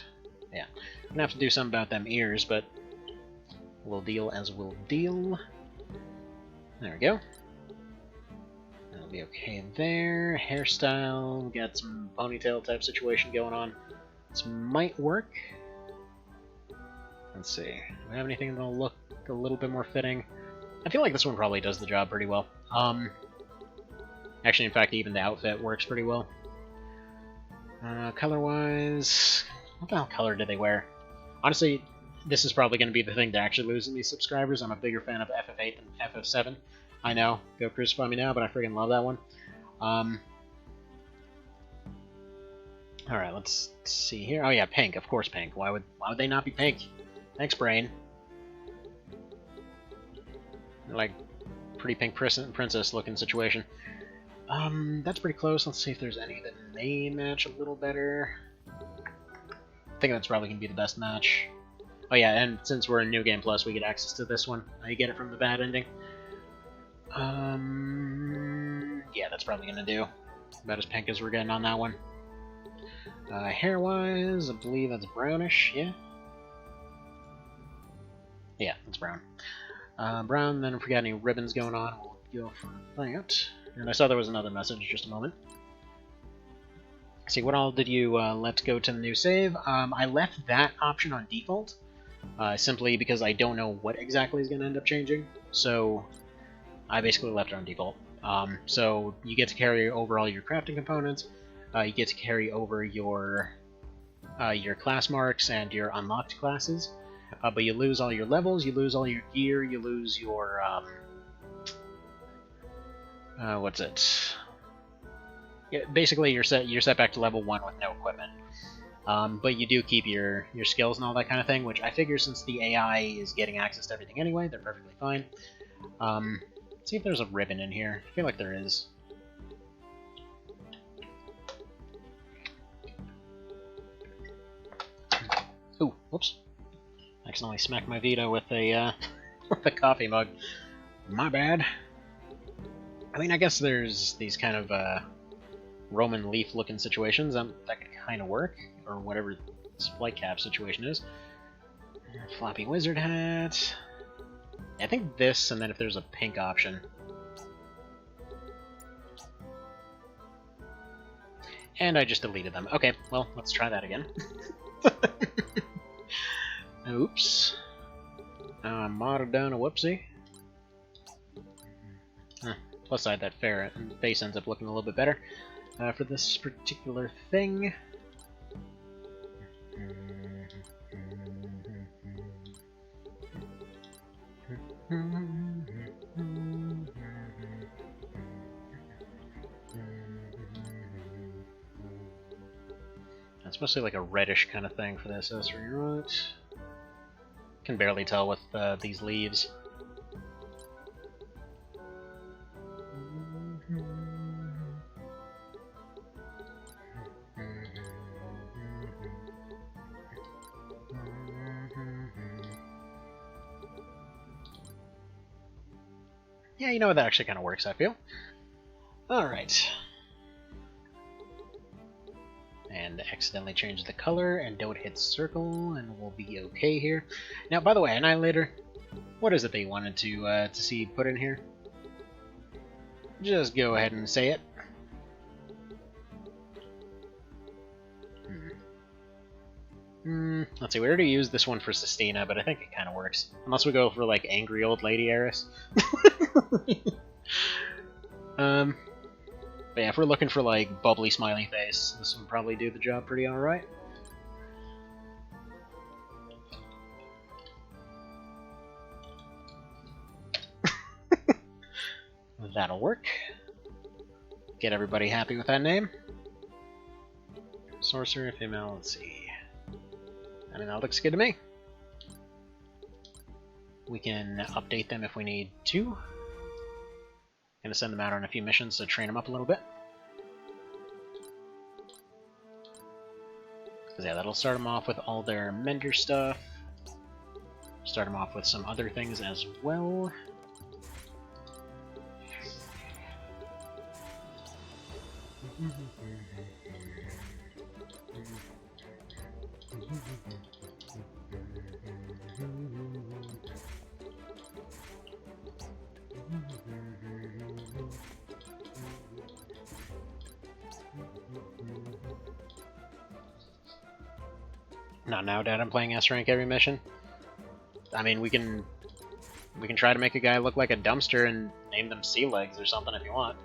Yeah. I'm gonna have to do something about them ears, but we'll deal as we'll deal. There we go. That'll be okay there. Hairstyle, got some ponytail type situation going on. This might work. Let's see. Do we have anything that'll look a little bit more fitting? I feel like this one probably does the job pretty well. Actually, in fact, even the outfit works pretty well. Color-wise, what the hell color did they wear? Honestly, this is probably going to be the thing to actually losing these subscribers. I'm a bigger fan of FF8 than FF7. I know, go crucify me now, but I freaking love that one. Alright, let's see here. Oh yeah, pink, of course pink. Why would they not be pink? Thanks, Brain. Like, pretty pink princess looking situation. That's pretty close. Let's see if there's any that may match a little better. I think that's probably going to be the best match. Oh yeah, and since we're in New Game Plus, we get access to this one. You get it from the bad ending. Yeah, that's probably going to do. About as pink as we're getting on that one. Hair-wise, I believe that's brownish, yeah? Yeah, it's brown. Brown, then if we got any ribbons going on, we'll go for that. And I saw there was another message, just a moment. See, what all did you let go to the new save? I left that option on default, simply because I don't know what exactly is going to end up changing, so I basically left it on default. So you get to carry over all your crafting components, you get to carry over your class marks and your unlocked classes, but you lose all your levels, you lose all your gear, you lose your, what's it? Yeah, basically, you're set back to level 1 with no equipment. But you do keep your skills and all that kind of thing, which I figure since the AI is getting access to everything anyway, they're perfectly fine. Let's see if there's a ribbon in here. I feel like there is. Ooh, whoops. Accidentally smacked my Vita with a with a coffee mug. My bad. I mean, I guess there's these kind of Roman leaf-looking situations that could kind of work, or whatever this flight cap situation is. Floppy wizard hat. I think this, and then if there's a pink option. And I just deleted them. Okay, well, let's try that again. Oops. I might have done a whoopsie. Plus side, that face ends up looking a little bit better for this particular thing. It's mostly like a reddish kind of thing for the accessory, right? Can barely tell with these leaves. Yeah, you know what, that actually kind of works, I feel. Alright. And accidentally change the color, and don't hit circle, and we'll be okay here. Now, by the way, Annihilator, what is it that you wanted to see put in here? Just go ahead and say it. Let's see, we already used this one for Sistina, but I think it kind of works. Unless we go for, like, Angry Old Lady Eris. But yeah, if we're looking for, like, bubbly smiley face, this would probably do the job pretty alright. That'll work. Get everybody happy with that name. Sorcerer, female, let's see. I mean, that looks good to me. We can update them if we need to. Gonna send them out on a few missions to train them up a little bit. Because yeah, that'll start them off with all their Mender stuff. Start them off with some other things as well. Not now, Dad. I'm playing S rank every mission. I mean, we can try to make a guy look like a dumpster and name them Sea Legs or something if you want.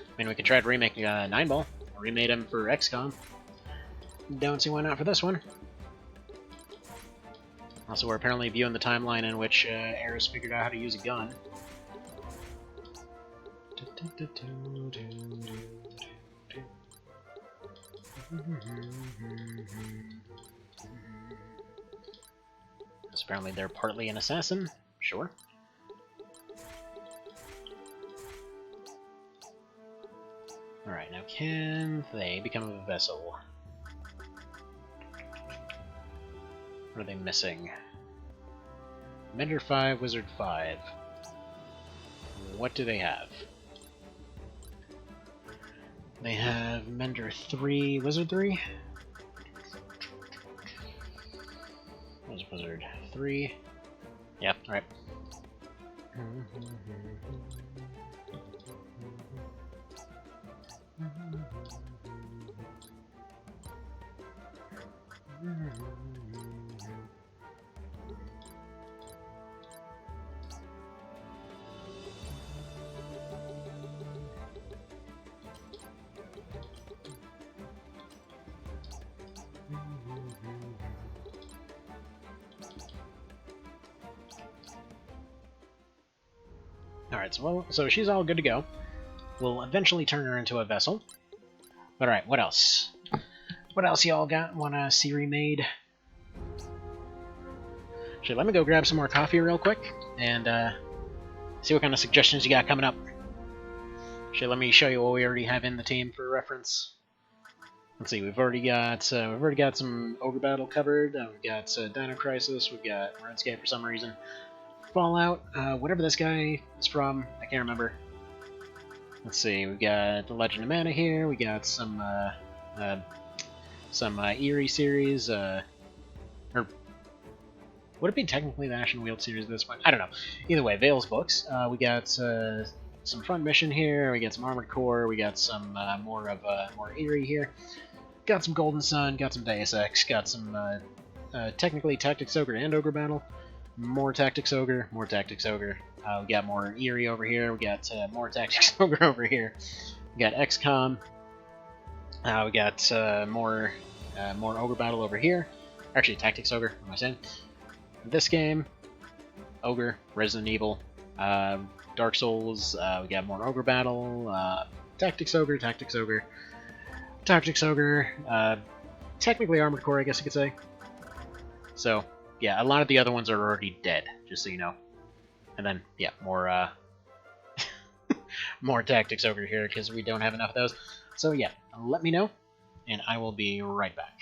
I mean, we could try to remake Nineball. I remade him for XCOM. Don't see why not for this one. Also, we're apparently viewing the timeline in which Eris figured out how to use a gun. Apparently they're partly an assassin. Sure. Alright, now can they become a vessel? What are they missing? Mender 5, Wizard 5. What do they have? They have Mender 3, Wizard 3? Where's Wizard 3? Yep, alright. Alright, so she's all good to go. We'll eventually turn her into a vessel. But alright, what else? What else y'all got? Want to see remade? Actually, let me go grab some more coffee real quick, and see what kind of suggestions you got coming up. Actually, let me show you what we already have in the team for reference. Let's see, we've already got some Ogre Battle covered. We've got Dino Crisis. We've got RuneScape for some reason. Fallout, whatever this guy is from, I can't remember. Let's see, we've got The Legend of Mana here. We got some Eerie series. Or would it be technically the Ashen Wield series at this point? I don't know. Either way, Vale's books. We got some front mission here. We got some Armored Core. We got some more Eerie here. Got some Golden Sun. Got some Deus Ex. Got some technically Tactics Ogre and Ogre Battle. More Tactics Ogre. More Tactics Ogre. We got more Eerie over here. We got more Tactics Ogre over here. We got XCOM. We got more Ogre Battle over here. Actually, Tactics Ogre. What am I saying? This game, Ogre, Resident Evil, Dark Souls. We got more Ogre Battle. Tactics Ogre. Tactics Ogre. Tactics Ogre. Technically Armored Core, I guess you could say. So, yeah, a lot of the other ones are already dead, just so you know. And then, yeah, more more Tactics Ogre here, because we don't have enough of those. So yeah, let me know, and I will be right back.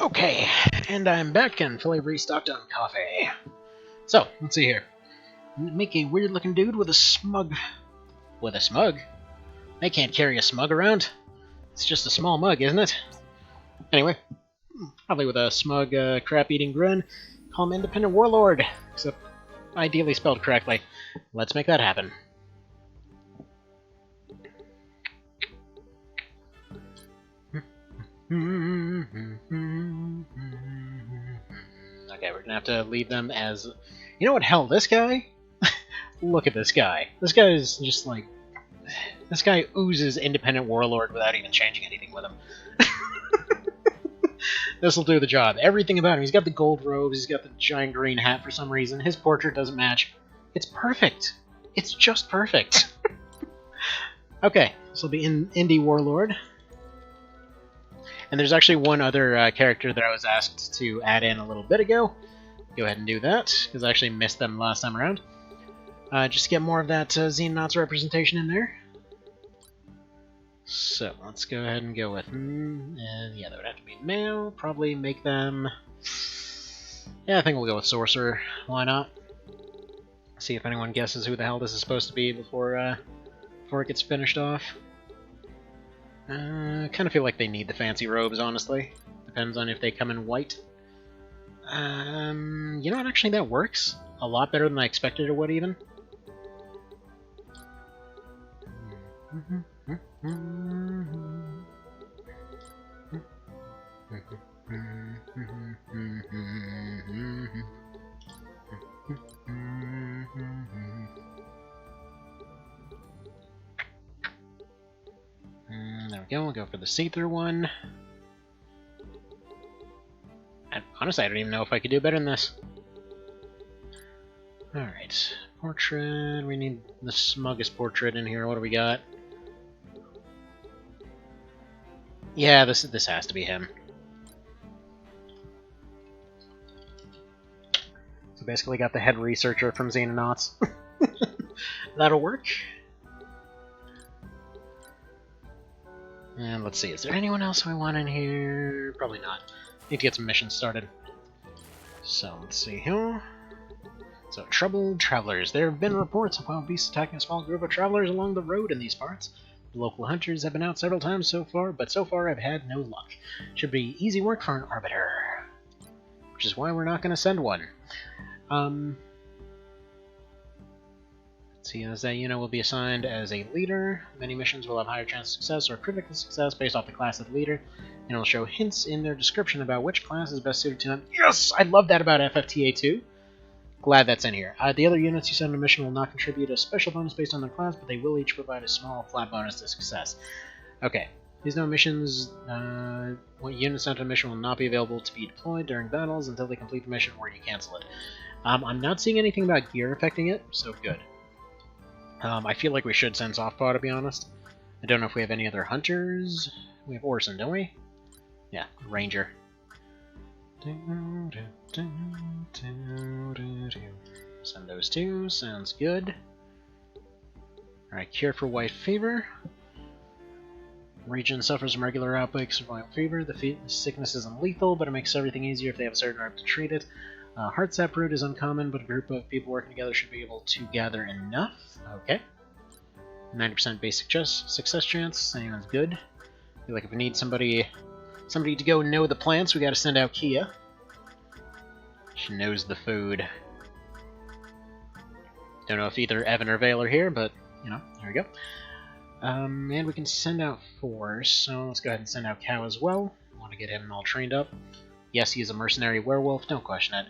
Okay, and I'm back and fully restocked on coffee. So, let's see here. Make a weird-looking dude with a smug... With a smug? They can't carry a smug around. It's just a small mug, isn't it? Anyway, probably with a smug, crap-eating grin, call him Independent Warlord, except ideally spelled correctly. Let's make that happen. Okay, we're gonna have to leave them as... You know what, hell, this guy? Look at this guy. This guy is just like... This guy oozes Independent Warlord without even changing anything with him. This'll do the job. Everything about him. He's got the gold robes, he's got the giant green hat for some reason. His portrait doesn't match. It's perfect. It's just perfect. Okay, this will be Indie Warlord. And there's actually one other character that I was asked to add in a little bit ago. Go ahead and do that, because I actually missed them last time around. Just to get more of that Xenonauts representation in there. So, let's go ahead and go with... yeah, that would have to be male. Probably make them... Yeah, I think we'll go with Sorcerer. Why not? See if anyone guesses who the hell this is supposed to be before it gets finished off. Kind of feel like they need the fancy robes, honestly. Depends on if they come in white. You know what? Actually, that works a lot better than I expected it would, even. There we go, we'll go for the see-through one. And honestly, I don't even know if I could do better than this. Alright, portrait, we need the smuggest portrait in here, what do we got? Yeah, this has to be him. So basically got the head researcher from Xenonauts. That'll work. And let's see, is there anyone else we want in here? Probably not. Need to get some missions started. So, let's see here. So, troubled travelers. There have been reports of wild beasts attacking a small group of travelers along the road in these parts. The local hunters have been out several times so far, but so far I've had no luck. Should be easy work for an arbiter. Which is why we're not going to send one. Let's see, as that unit will be assigned as a leader. Many missions will have higher chance of success or critical success based off the class of the leader, and it will show hints in their description about which class is best suited to them. Yes! I love that about FFTA2. Glad that's in here. The other units you send on a mission will not contribute a special bonus based on their class, but they will each provide a small flat bonus to success. Okay. These no missions, what units sent on a mission will not be available to be deployed during battles until they complete the mission or you cancel it. I'm not seeing anything about gear affecting it, so good. I feel like we should send Softpaw, to be honest. I don't know if we have any other hunters. We have Orson, don't we? Yeah, Ranger. Send those two, sounds good. Alright, cure for white fever. Region suffers from regular outbreaks of white fever. The sickness isn't lethal, but it makes everything easier if they have a certain herb to treat it. Heart sap root is uncommon, but a group of people working together should be able to gather enough. Okay. 90% basic success chance. Anyone's good. I feel like if we need somebody to go know the plants, we gotta send out Kia. She knows the food. Don't know if either Evan or Vale are here, but, you know, there we go. And we can send out Force, so let's go ahead and send out Cow as well. I want to get him all trained up. Yes, he is a mercenary werewolf, don't question it.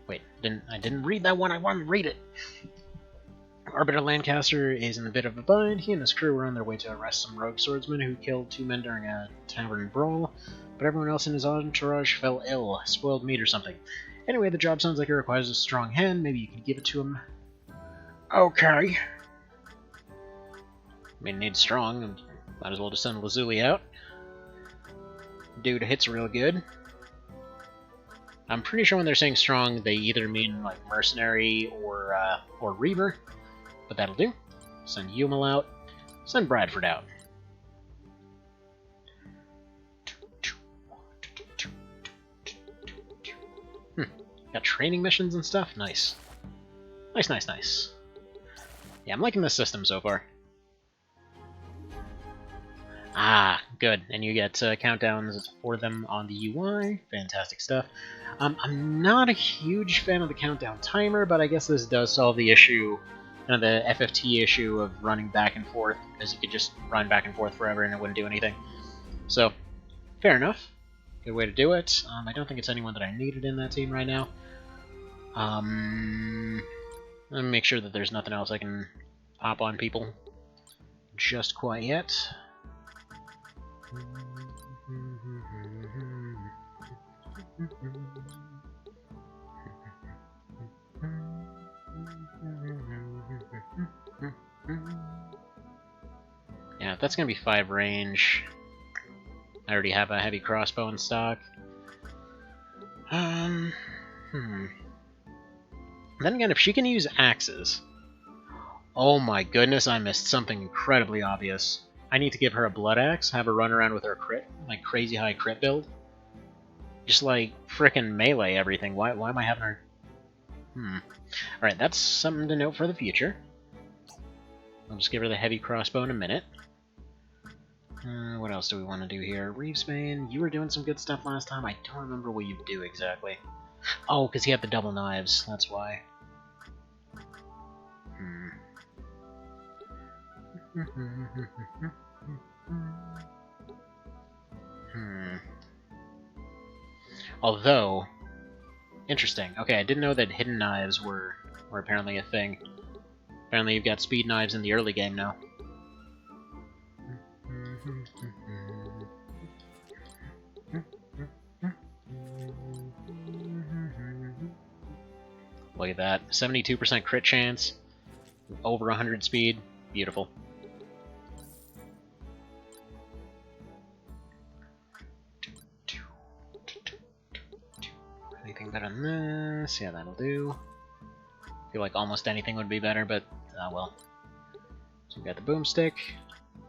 Wait, I didn't read that one, I wanted to read it! Arbiter Lancaster is in a bit of a bind. He and his crew were on their way to arrest some rogue swordsmen who killed 2 men during a tavern brawl, but everyone else in his entourage fell ill, spoiled meat or something. Anyway, the job sounds like it requires a strong hand, maybe you can give it to him. Okay. I mean, needs strong, and might as well just send Lazuli out. Dude hits real good. I'm pretty sure when they're saying strong, they either mean like mercenary or reaver, but that'll do. Send Yumal out. Send Bradford out. Got training missions and stuff? Nice. Nice, nice, nice. Yeah, I'm liking this system so far. Ah, good. And you get countdowns for them on the UI. Fantastic stuff. I'm not a huge fan of the countdown timer, but I guess this does solve the issue, kind of the FFT issue of running back and forth, because you could just run back and forth forever and it wouldn't do anything. So, fair enough. Good way to do it. I don't think it's anyone that I needed in that team right now. Let me make sure that there's nothing else I can pop on people just quite yet. Yeah, that's gonna be 5 range. I already have a heavy crossbow in stock. Then again, if she can use axes... Oh my goodness, I missed something incredibly obvious. I need to give her a blood axe, have her run around with her crit, like crazy high crit build. Just like frickin' melee everything. Why am I having her... Alright, that's something to note for the future. I'll just give her the heavy crossbow in a minute. What else do we want to do here? Reevesbane, you were doing some good stuff last time. I don't remember what you do exactly. Oh, because he had the double knives, that's why. Although, interesting. Okay, I didn't know that hidden knives were apparently a thing. Apparently you've got speed knives in the early game now. Look at that. 72% crit chance. Over 100 speed. Beautiful. Anything better than this? Yeah, that'll do. I feel like almost anything would be better, but well. So we got the boomstick.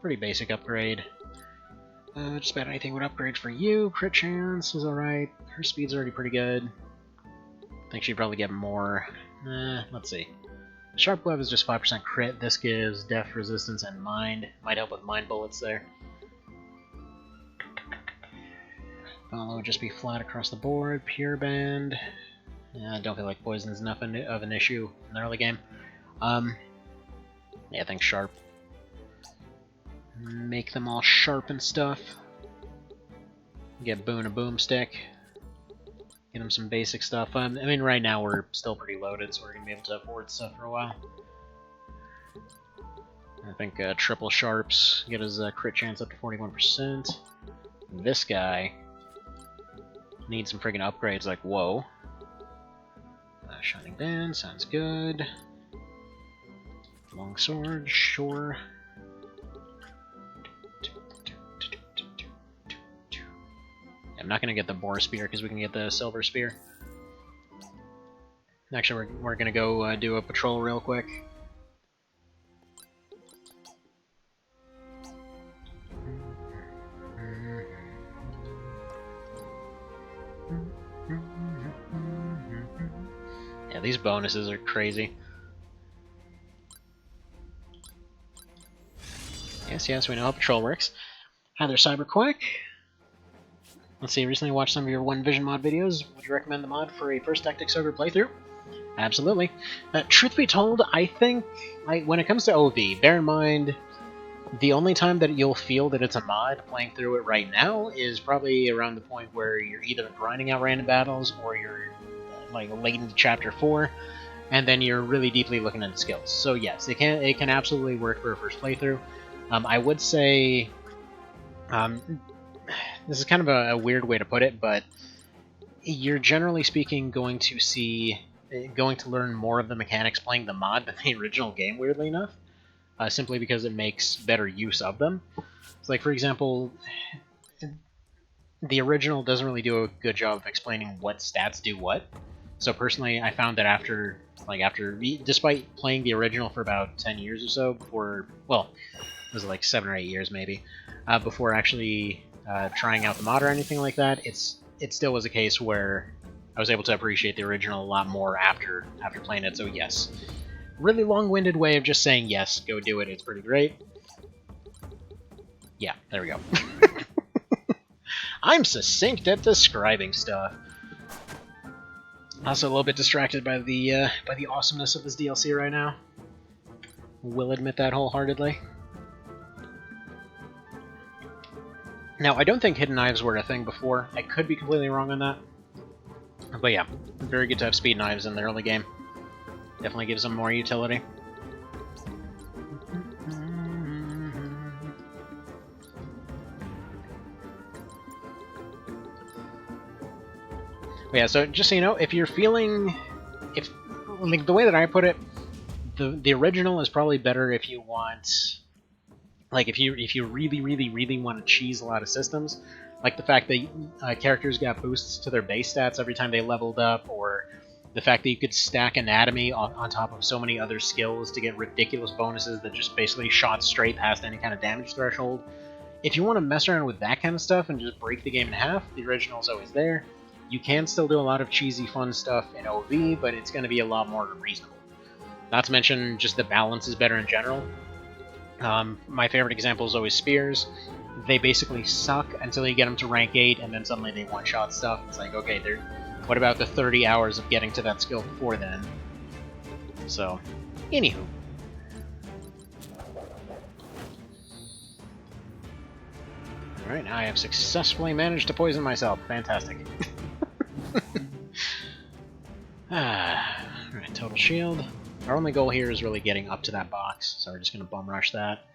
Pretty basic upgrade. Just about anything would upgrade for you. Crit chance is alright. Her speed's already pretty good. I think she'd probably get more. Let's see. Sharp Web is just 5% crit. This gives def, resistance, and mind. Might help with mind bullets there. Follow would just be flat across the board. Pure Band. I don't feel like poison's enough of an issue in the early game. Yeah, I think sharp. Make them all sharp and stuff. Get Boone a boomstick. Get him some basic stuff. I mean, right now we're still pretty loaded, so we're gonna be able to afford stuff for a while. I think triple sharps get his crit chance up to 41%. This guy needs some friggin' upgrades, like, whoa. Shining Band, sounds good. Long sword, sure. I'm not gonna get the boar spear because we can get the silver spear. Actually, we're gonna go do a patrol real quick. Yeah, these bonuses are crazy. Yes, we know how patrol works. Hi there, Cyberquack. Let's see, recently watched some of your One Vision mod videos. Would you recommend the mod for a first Tactics Ogre playthrough? Absolutely. Truth be told, I think, when it comes to OV, bear in mind, the only time that you'll feel that it's a mod playing through it right now is probably around the point where you're either grinding out random battles or you're like late into Chapter 4, and then you're really deeply looking at the skills. So yes, it can absolutely work for a first playthrough. I would say... this is kind of a weird way to put it, but you're generally speaking going to learn more of the mechanics playing the mod than the original game, weirdly enough, simply because it makes better use of them. So, like, for example, the original doesn't really do a good job of explaining what stats do what. So personally, I found that despite playing the original for about 10 years or so before, well, it was like 7 or 8 years maybe, before actually trying out the mod or anything like that, it still was a case where I was able to appreciate the original a lot more after playing it, so yes. Really long-winded way of just saying yes, go do it, it's pretty great. Yeah, there we go. I'm succinct at describing stuff. Also a little bit distracted by the awesomeness of this DLC right now. Will admit that wholeheartedly. Now, I don't think hidden knives were a thing before. I could be completely wrong on that. But yeah, very good to have speed knives in the early game. Definitely gives them more utility. But yeah, so just so you know, if you're feeling... like, the way that I put it, the original is probably better if you want... Like, if you really, really, really want to cheese a lot of systems, like the fact that characters got boosts to their base stats every time they leveled up, or the fact that you could stack anatomy on top of so many other skills to get ridiculous bonuses that just basically shot straight past any kind of damage threshold. If you want to mess around with that kind of stuff and just break the game in half, the original's always there. You can still do a lot of cheesy, fun stuff in OV, but it's going to be a lot more reasonable. Not to mention, just the balance is better in general. My favorite example is always spears. They basically suck until you get them to rank 8, and then suddenly they one-shot stuff. It's like, okay, what about the 30 hours of getting to that skill before then? So, anywho. Alright, now I have successfully managed to poison myself. Fantastic. Alright, total shield. Our only goal here is really getting up to that box, so we're just going to bum rush that.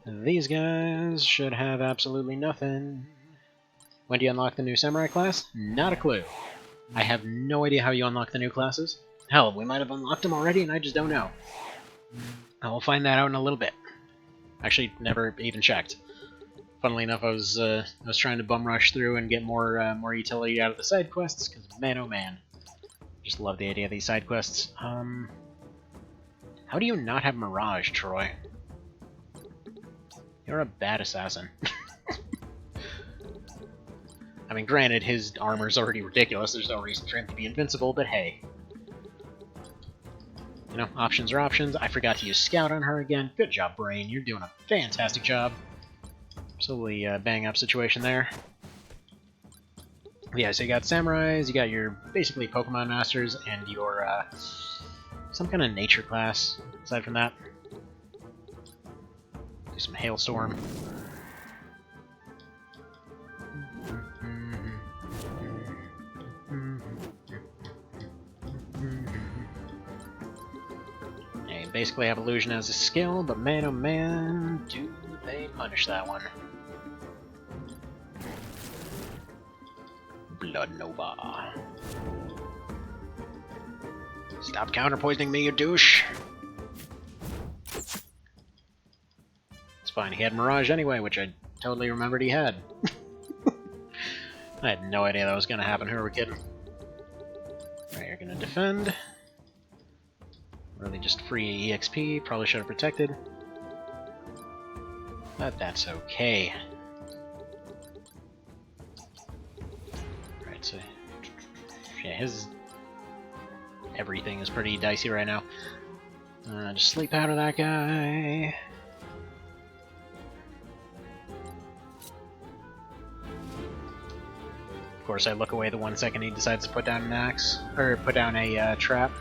These guys should have absolutely nothing. When do you unlock the new samurai class? Not a clue. I have no idea how you unlock the new classes. Hell, we might have unlocked them already and I just don't know. I will find that out in a little bit. Actually, never even checked. Funnily enough, I was trying to bum rush through and get more utility out of the side quests, because man oh man. Just love the idea of these side quests. How do you not have Mirage, Troy? You're a bad assassin. I mean, granted, his armor's already ridiculous, there's no reason for him to be invincible, but hey. You know, options are options. I forgot to use Scout on her again. Good job, Brain. You're doing a fantastic job. Absolutely bang up situation there. Yeah, so you got Samurais, you got your, basically, Pokemon Masters, and your, some kind of nature class, aside from that. Do some Hailstorm. Yeah, you basically have Illusion as a skill, but man oh man, do they punish that one. Blood Nova. Stop counter-poisoning me, you douche! It's fine, he had Mirage anyway, which I totally remembered he had. I had no idea that was gonna happen, who are we kidding? Alright, you're gonna defend. Really just free EXP, probably should have protected. But that's okay. Right, so... yeah, his... everything is pretty dicey right now. Just sleep out of that guy. Of course, I look away the 1 second he decides to put down an axe, or put down a trap.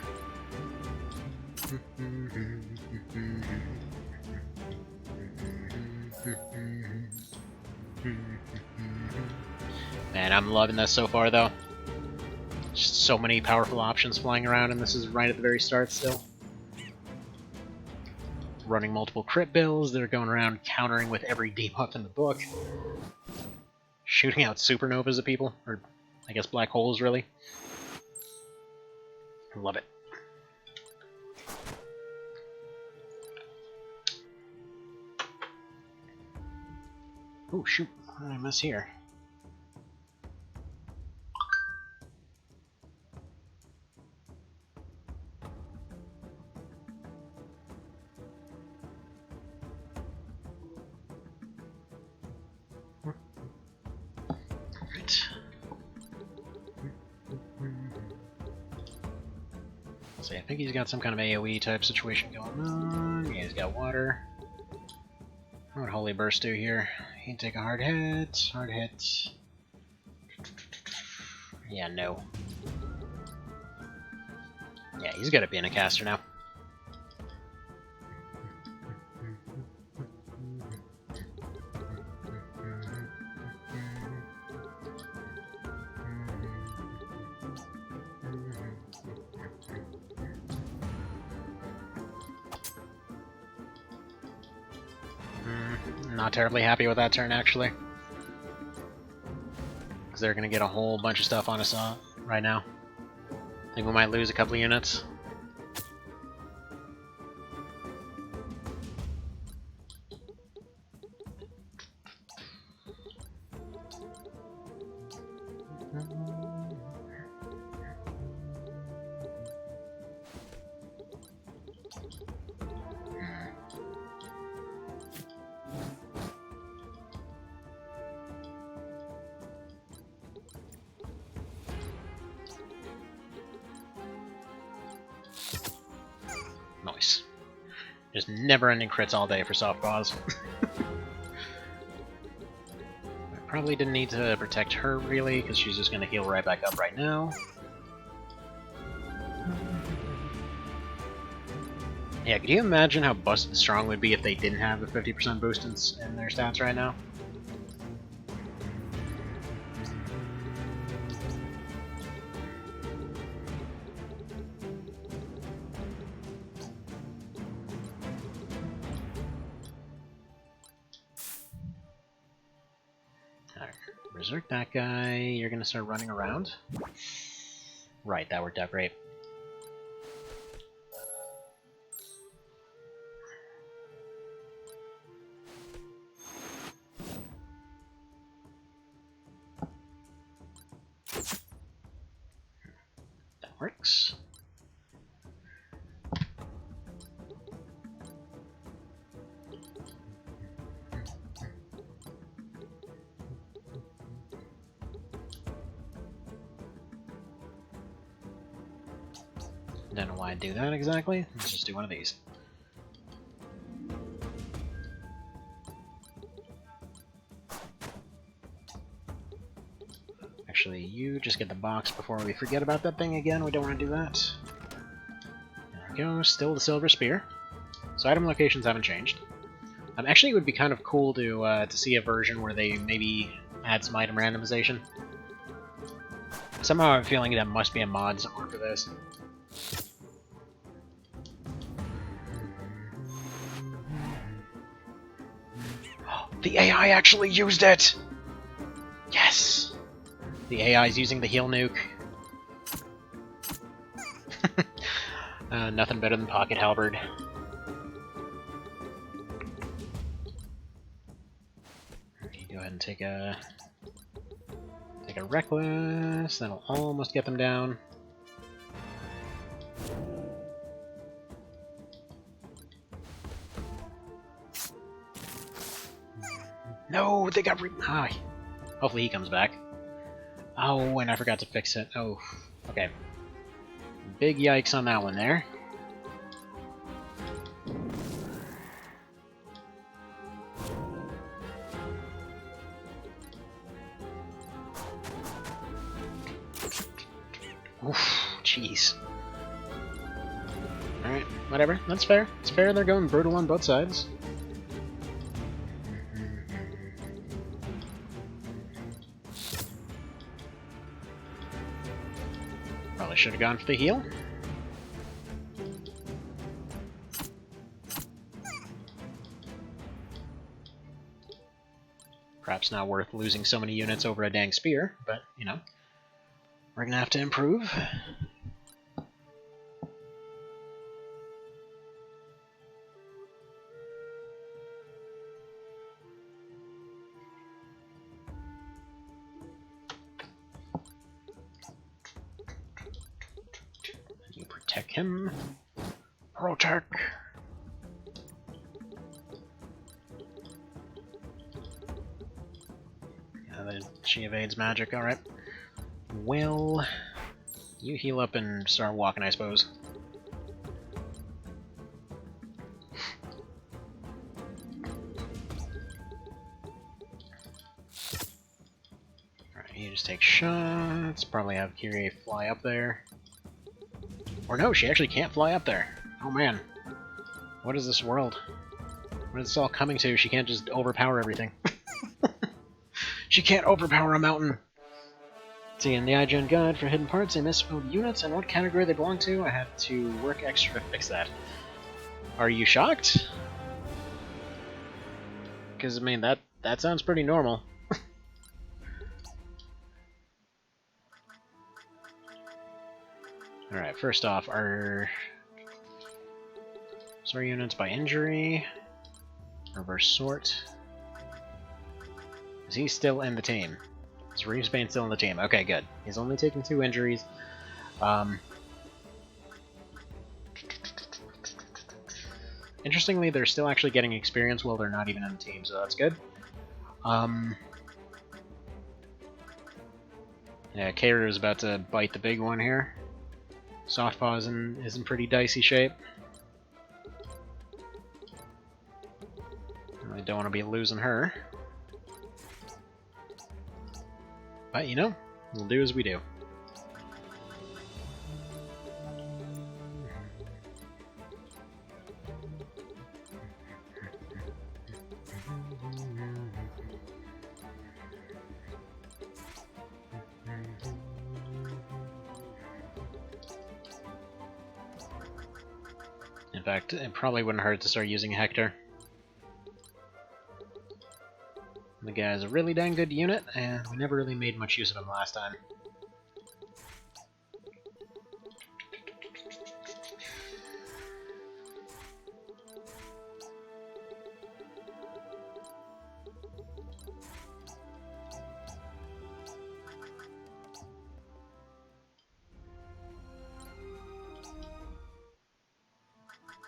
Man, I'm loving this so far, though. Just so many powerful options flying around, and this is right at the very start still. Running multiple crit bills, they're going around countering with every debuff in the book. Shooting out supernovas at people, or I guess black holes, really. Love it. Oh shoot, what did I miss here? See, I think he's got some kind of AoE type situation going on. Yeah, he's got water. What would Holy Burst do here? He can take a hard hit. Hard hit. Yeah, no. Yeah, he's good at being a caster now. Not terribly happy with that turn, actually. Because they're going to get a whole bunch of stuff on us right now. I think we might lose a couple of units. Nice. Just never-ending crits all day for soft paws. I probably didn't need to protect her, really, because she's just going to heal right back up right now. Yeah, could you imagine how busted strong would be if they didn't have a 50% boost in their stats right now? Berserk that guy, you're gonna start running around. Right, that worked out great. That works. Don't know why I'd do that exactly. Let's just do one of these. Actually, you just get the box before we forget about that thing again. We don't want to do that. There we go. Still the Silver Spear. So item locations haven't changed. Actually, it would be kind of cool to see a version where they maybe add some item randomization. Somehow I'm feeling there must be a mod somewhere for this. The AI actually used it! Yes! The AI is using the heal nuke. Nothing better than Pocket Halberd. Okay, go ahead and take a Reckless. That'll almost get them down. No, they got Hi. Hopefully he comes back. Oh, and I forgot to fix it. Oh, okay. Big yikes on that one there. Oof, jeez. Alright, whatever. That's fair. It's fair they're going brutal on both sides. Probably should have gone for the heal. Perhaps not worth losing so many units over a dang spear, but, you know, we're gonna have to improve. You protect him. Protect. She evades magic, alright. Well, you heal up and start walking, I suppose. you just take shots. Probably have Kyrie fly up there. Or no, she actually can't fly up there. Oh man. What is this world? What is this all coming to? She can't just overpower everything. She can't overpower a mountain. Let's see, in the IGN guide for hidden parts, they misspelled units and what category they belong to. I had to work extra to fix that. Are you shocked? Because, I mean, that sounds pretty normal. Alright, first off, our units by injury. Reverse sort. Is he still in the team? Is Reevesbane still in the team? Okay, good. He's only taken 2 injuries. Interestingly, they're still actually getting experience while they're not even in the team, so that's good. Yeah, Keiru is about to bite the big one here. Softpaw is in pretty dicey shape. I don't want to be losing her. But, you know, we'll do as we do. In fact, it probably wouldn't hurt to start using Hector. The guy's a really dang good unit, and we never really made much use of him last time.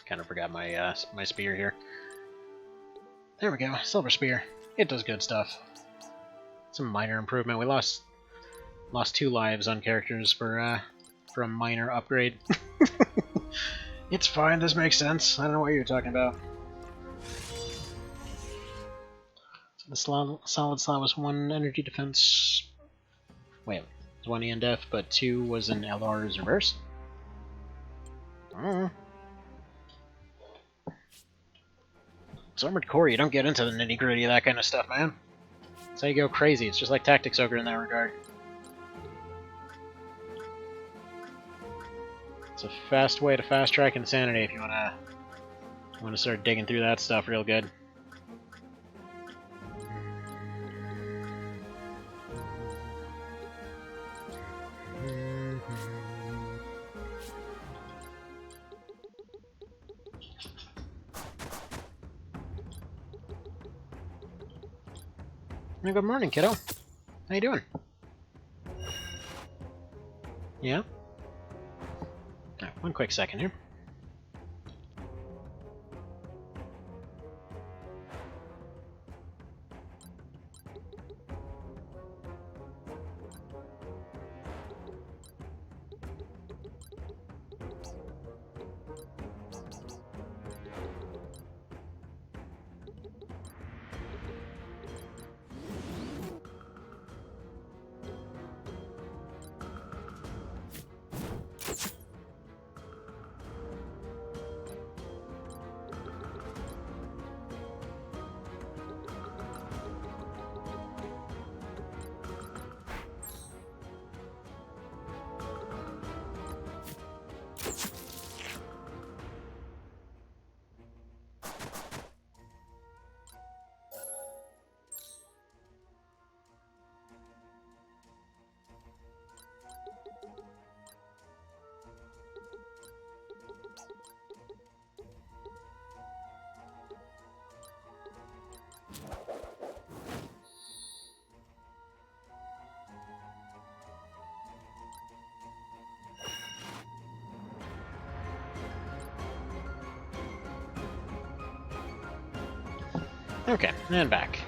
Kind of forgot my my spear here. There we go, silver spear. It does good stuff. Some minor improvement. We lost 2 lives on characters for a minor upgrade. It's fine. This makes sense. I don't know what you're talking about. So the solid slot was 1 energy defense. Wait, it was 1 EN def, but 2 was an LR's reverse. It's Armored Core, you don't get into the nitty-gritty of that kind of stuff, man. That's how you go crazy. It's just like Tactics Ogre in that regard. It's a fast way to fast-track insanity if you wanna start digging through that stuff real good. Good morning, kiddo. How you doing? Yeah? Alright, 1 quick second here. Okay, and back.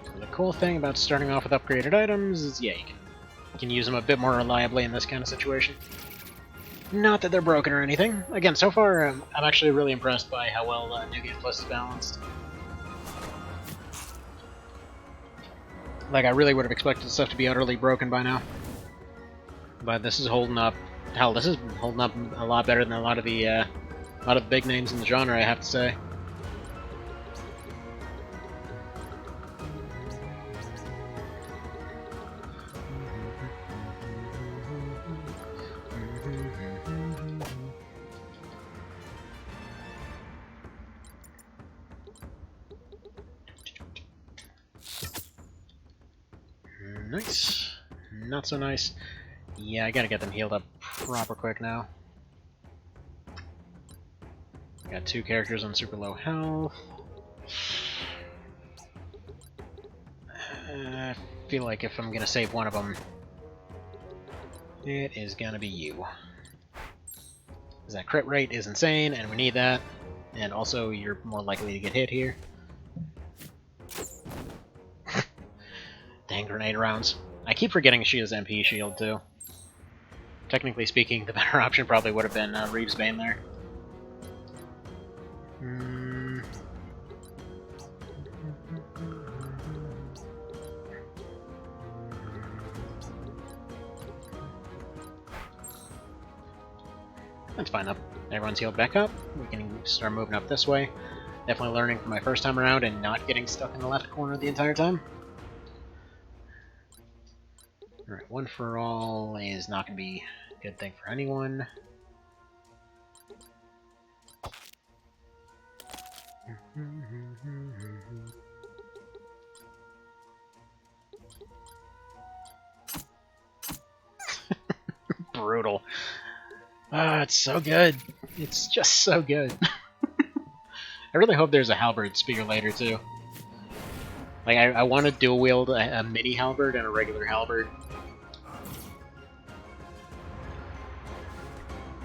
So the cool thing about starting off with upgraded items is, yeah, you can use them a bit more reliably in this kind of situation. Not that they're broken or anything. Again, so far, I'm actually really impressed by how well New Game Plus is balanced. Like, I really would have expected stuff to be utterly broken by now. But this is holding up. Hell, this is holding up a lot better than a lot of the big names in the genre, I have to say. Nice. Not so nice. Yeah, I gotta get them healed up proper quick now. Got two characters on super low health. I feel like if I'm gonna save one of them, it is gonna be you. Because that crit rate is insane, and we need that. And also, you're more likely to get hit here. Dang grenade rounds. I keep forgetting she has MP shield, too. Technically speaking, the better option probably would have been Reeves' Bane there. That's fine up. Everyone's healed back up. We can start moving up this way. Definitely learning from my first time around and not getting stuck in the left corner the entire time. Alright, one for all is not going to be a good thing for anyone. Brutal. Ah, it's so good. It's just so good. I really hope there's a halberd spear later, too. Like, I want to dual wield a mini halberd and a regular halberd.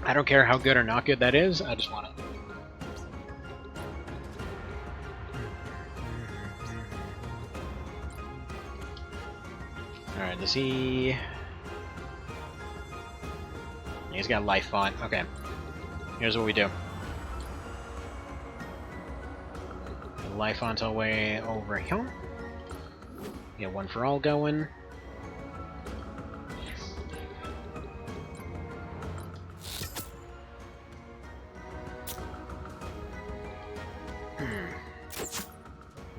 I don't care how good or not good that is, I just want it. Alright, does he... He's got life font. Okay. Here's what we do. Life font all the way over here. Get one for all going.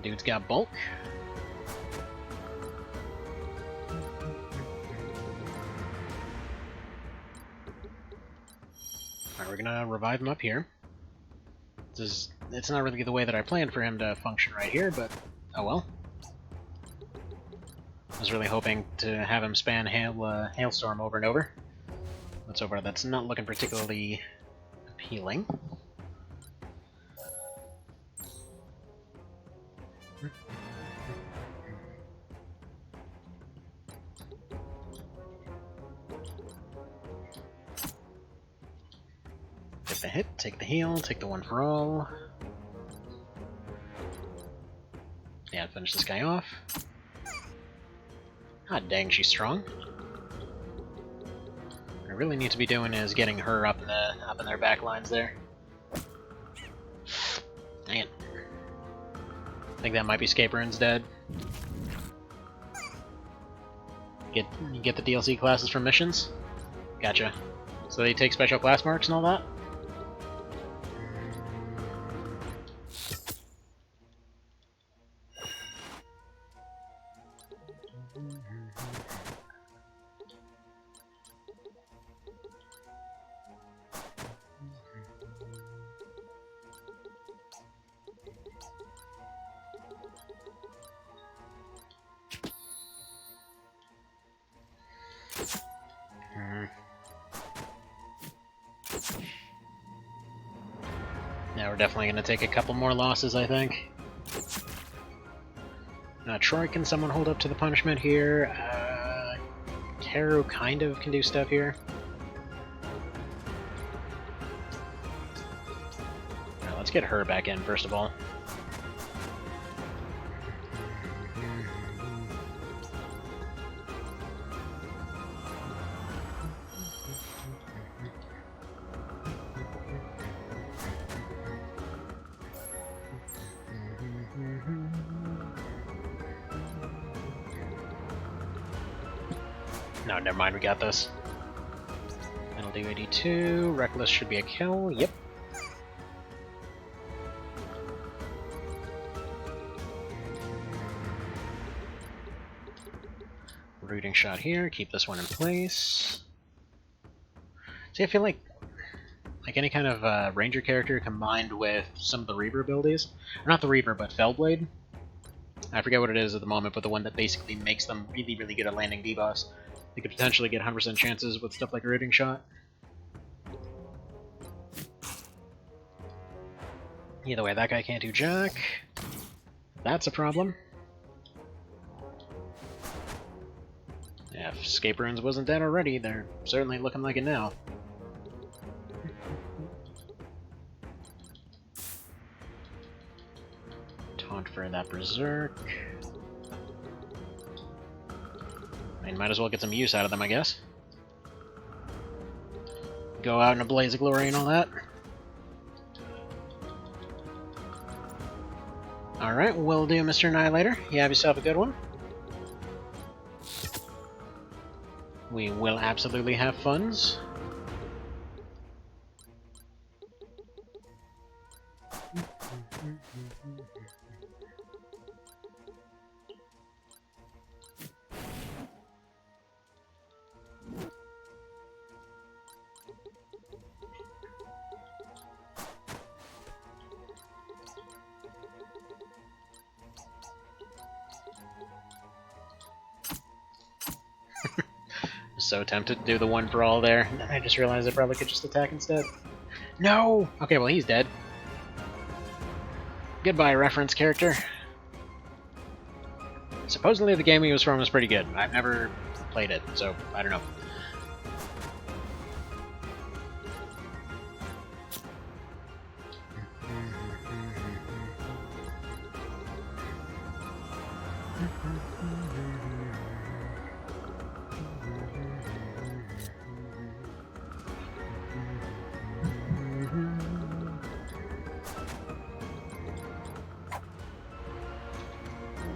Dude's got bulk. Alright, we're gonna revive him up here. It's not really the way that I planned for him to function right here, but oh well. I was really hoping to have him span Hailstorm over and over. But so far that's not looking particularly appealing. Take the hit, take the heal, take the one for all. Yeah, finish this guy off. Ah, dang, she's strong. What I really need to be doing is getting her up in their back lines there. Dang it. I think that might be Scaperon's dead. You get the DLC classes from missions? Gotcha. So they take special class marks and all that? Now we're definitely going to take a couple more losses, I think. Troy, can someone hold up to the punishment here? Teru kind of can do stuff here. Now, let's get her back in, first of all. No, never mind, we got this. That'll do 82. Reckless should be a kill. Yep. Rooting shot here. Keep this one in place. See, I feel like any kind of ranger character combined with some of the Reaver abilities, or not the Reaver, but Fellblade. I forget what it is at the moment, but the one that basically makes them really, really good at landing debuffs. They could potentially get 100% chances with stuff like a Rooting Shot. Either way, that guy can't do jack. That's a problem. Yeah, if Escape Runes wasn't dead already, they're certainly looking like it now. Taunt for that Berserk. I mean, might as well get some use out of them, I guess. Go out in a blaze of glory and all that. Alright, will do, Mr. Annihilator. You have yourself a good one. We will absolutely have funs. So tempted to do the one for all there, and then I just realized I probably could just attack instead. No! Okay, well he's dead. Goodbye, reference character. Supposedly the game he was from was pretty good. I've never played it, so I don't know.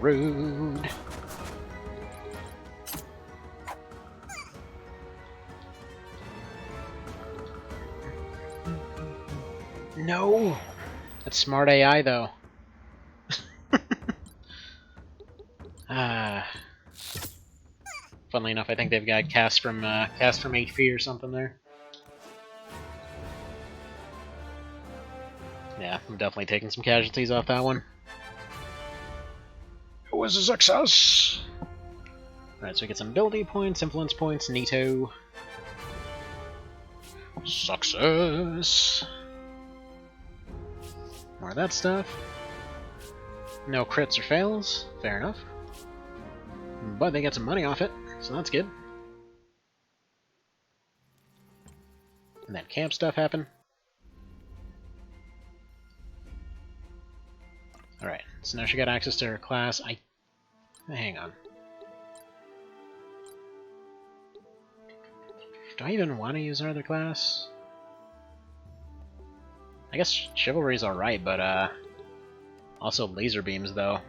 Rude. No! That's smart AI, though. Funnily enough, I think they've got cast from HP or something there. Yeah, I'm definitely taking some casualties off that one. It was a success! Alright, so we get some ability points, influence points, Neato. Success! More of that stuff. No crits or fails, fair enough. But they get some money off it, so that's good. And that camp stuff happened. Alright, so now she got access to her class. Hang on. Do I even want to use her other class? I guess Chivalry's alright, but also laser beams though.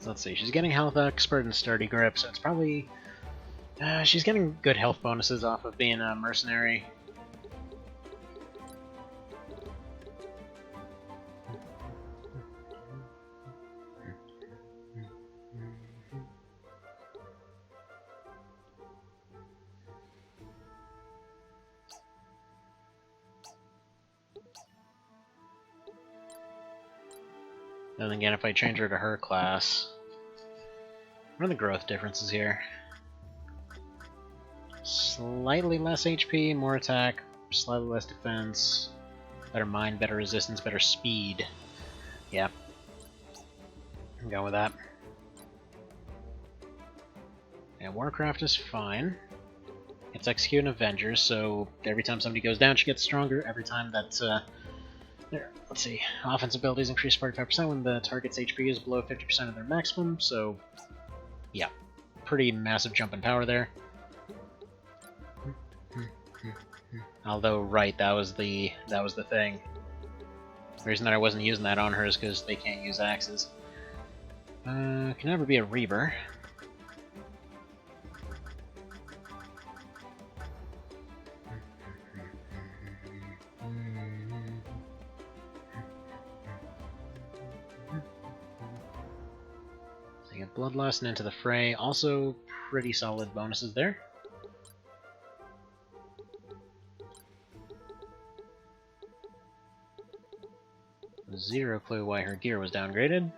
Let's see, she's getting health expert and sturdy grip, so it's probably... she's getting good health bonuses off of being a mercenary. Then again, if I change her to her class... What are the growth differences here? Slightly less HP, more attack, slightly less defense. Better mind, better resistance, better speed. Yeah. I'm going with that. And Warcraft is fine. It's executing Avengers, so every time somebody goes down, she gets stronger. Every time that, there, let's see. Offense abilities increase 45% when the target's HP is below 50% of their maximum, so yeah. Pretty massive jump in power there. Although, right, that was the thing. The reason that I wasn't using that on her is because they can't use axes. Can never be a Reaver. So you get Bloodlust and Into the Fray. Also, pretty solid bonuses there. Zero clue why her gear was downgraded.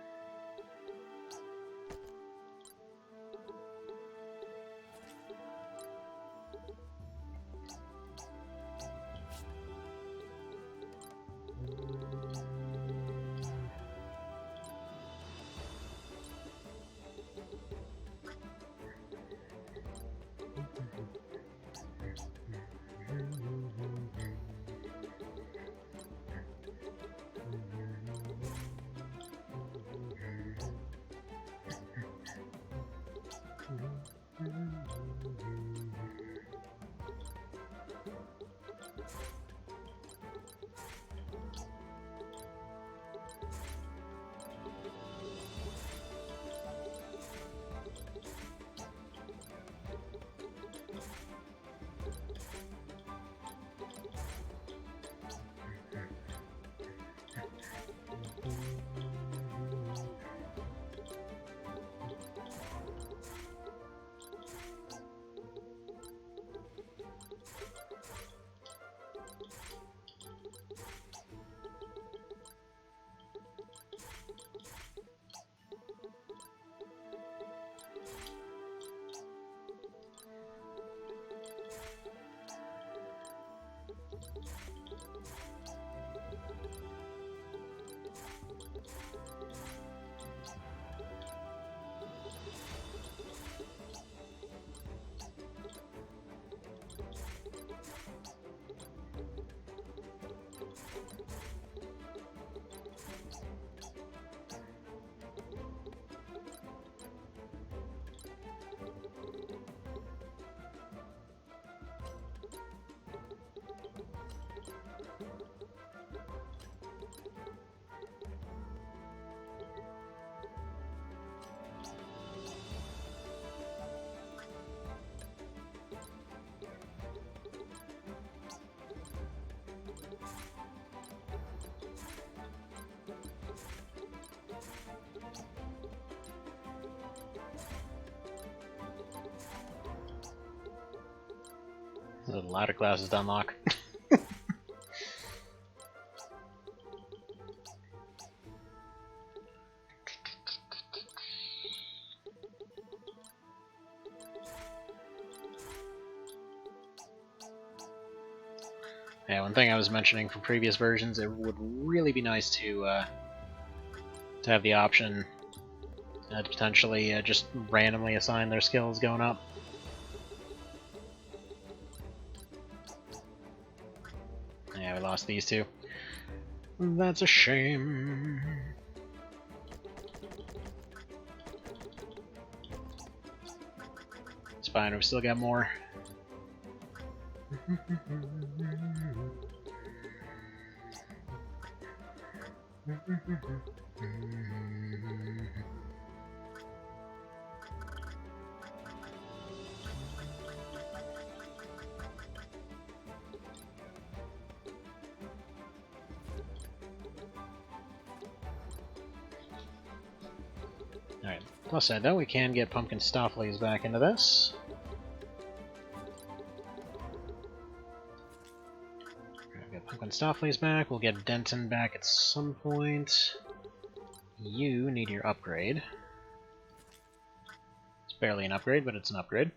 The ladder classes to unlock. Yeah, one thing I was mentioning for previous versions, it would really be nice to have the option to potentially just randomly assign their skills going up. Yeah, we lost these two. That's a shame. It's fine, we've still got more. Alright, plus side though, we can get Pumpkin Stoffleys back into this. We'll get Pumpkin Stoffleys back, we'll get Denton back at some point. You need your upgrade. It's barely an upgrade, but it's an upgrade.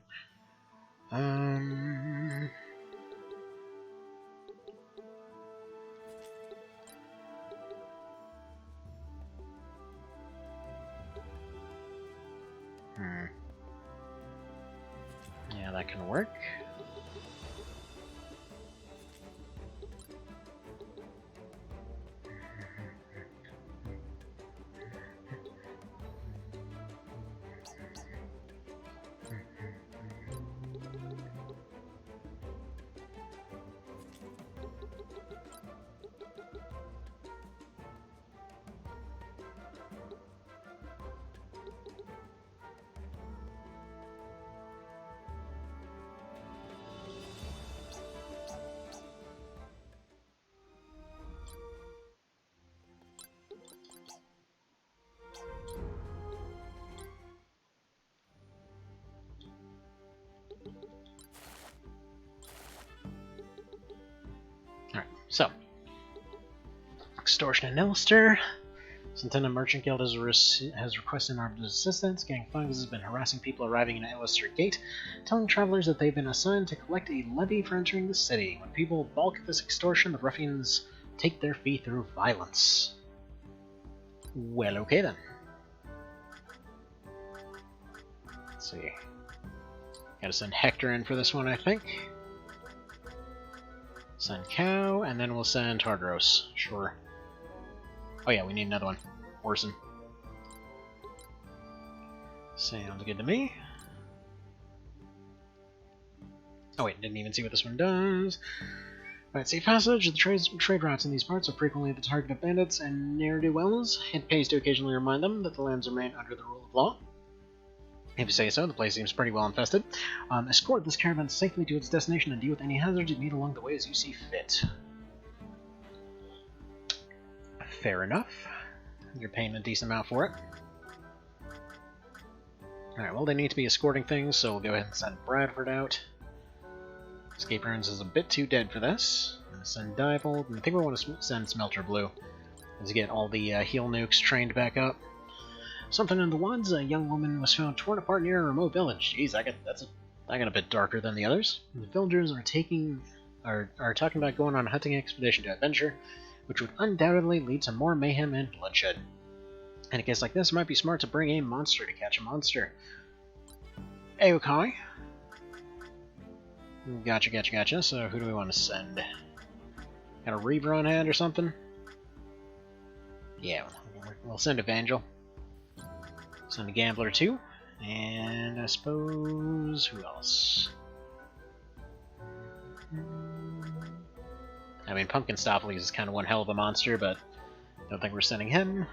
That can work. Alright, so. Extortion in Illister. Centenna Merchant Guild has requested armed assistance. Gang Fungus has been harassing people arriving at Illister Gate, telling travelers that they've been assigned to collect a levy for entering the city. When people balk at this extortion, the ruffians take their fee through violence. Well, okay then. Let's see. Gotta send Hector in for this one, I think. Send Cow, and then we'll send Hardros. Sure. Oh yeah, we need another one. Orson. Sounds good to me. Oh wait, didn't even see what this one does. Alright, safe passage. The trade routes in these parts are frequently the target of bandits and ne'er-do-wells. It pays to occasionally remind them that the lands remain under the rule of law. If you say so, the place seems pretty well infested. Escort this caravan safely to its destination and deal with any hazards you meet along the way as you see fit. Fair enough. You're paying a decent amount for it. Alright, well, they need to be escorting things, so we'll go ahead and send Bradford out. Escape Ruins is a bit too dead for this. I'm going to send Diebold, and I think we want to send Smelter Blue to get all the heal nukes trained back up. Something in the woods, a young woman was found torn apart near a remote village. Jeez, that got a bit darker than the others. The villagers are talking about going on a hunting expedition to adventure, which would undoubtedly lead to more mayhem and bloodshed. In a case like this, it might be smart to bring a monster to catch a monster. Okay. Gotcha. So who do we want to send? Got a Reaver on hand or something? Yeah, we'll send Evangel. Send a Gambler too. And I suppose... who else? I mean, Pumpkin Stoffleys is kind of one hell of a monster, but I don't think we're sending him.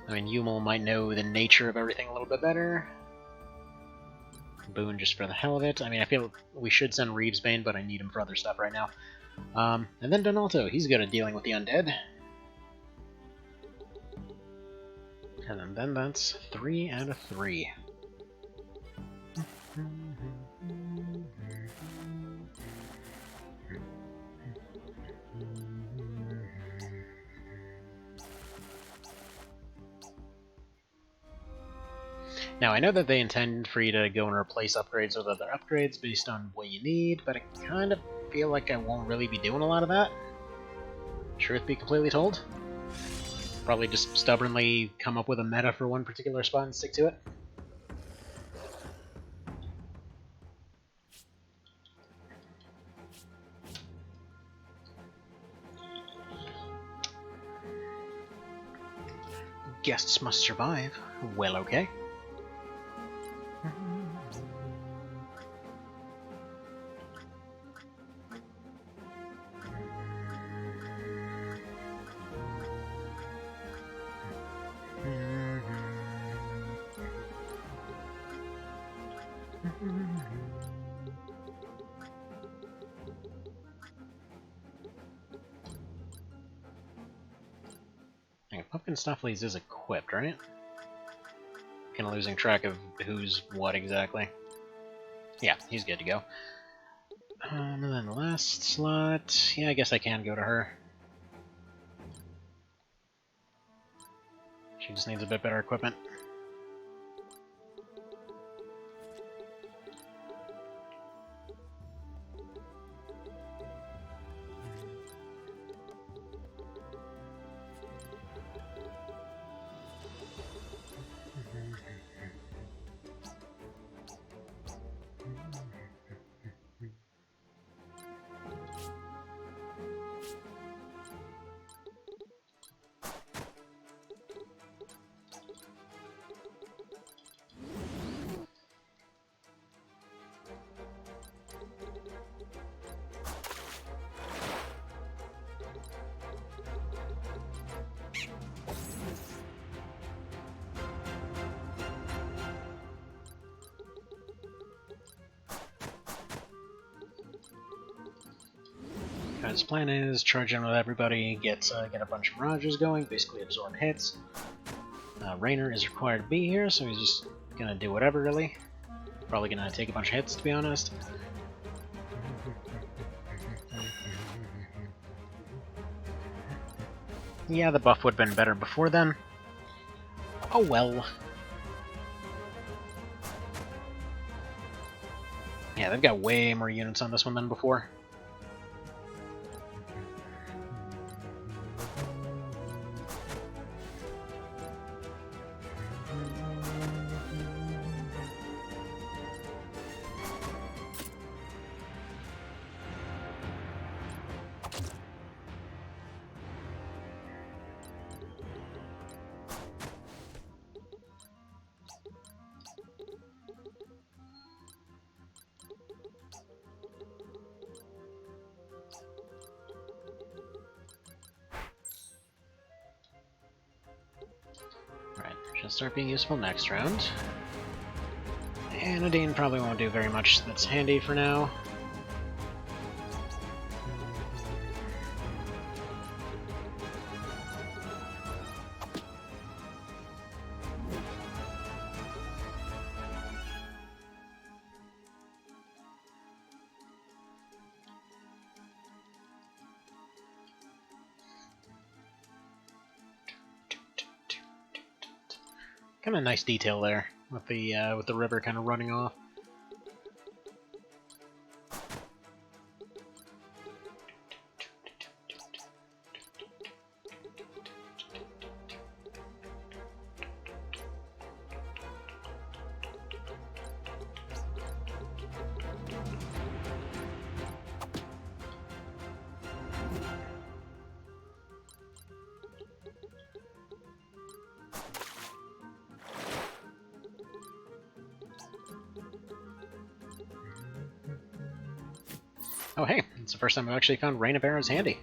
I mean, Yumel might know the nature of everything a little bit better. Boone just for the hell of it. I mean, I feel we should send Reevesbane, but I need him for other stuff right now. And then Donalto, he's good at dealing with the undead. And then that's 3 out of 3. Now, I know that they intend for you to go and replace upgrades with other upgrades based on what you need, but I kind of feel like I won't really be doing a lot of that. Truth be completely told. Probably just stubbornly come up with a meta for one particular spot and stick to it. Guests must survive. Well, okay. Pumpkin Stoffleys is equipped, right? Kind of losing track of who's what exactly. Yeah, he's good to go. And then the last slot... yeah, I guess I can go to her. She just needs a bit better equipment. His plan is charge in with everybody, get a bunch of mirages going, basically absorb hits. Rainer is required to be here, so he's just gonna do whatever, really. Probably gonna take a bunch of hits, to be honest. Yeah, the buff would have been better before then. Oh well. Yeah, they've got way more units on this one than before. Should start being useful next round. Anodine probably won't do very much that's handy for now. Kind of nice detail there with the river kind of running off. Oh hey, it's the first time I've actually found Rain of Arrows handy.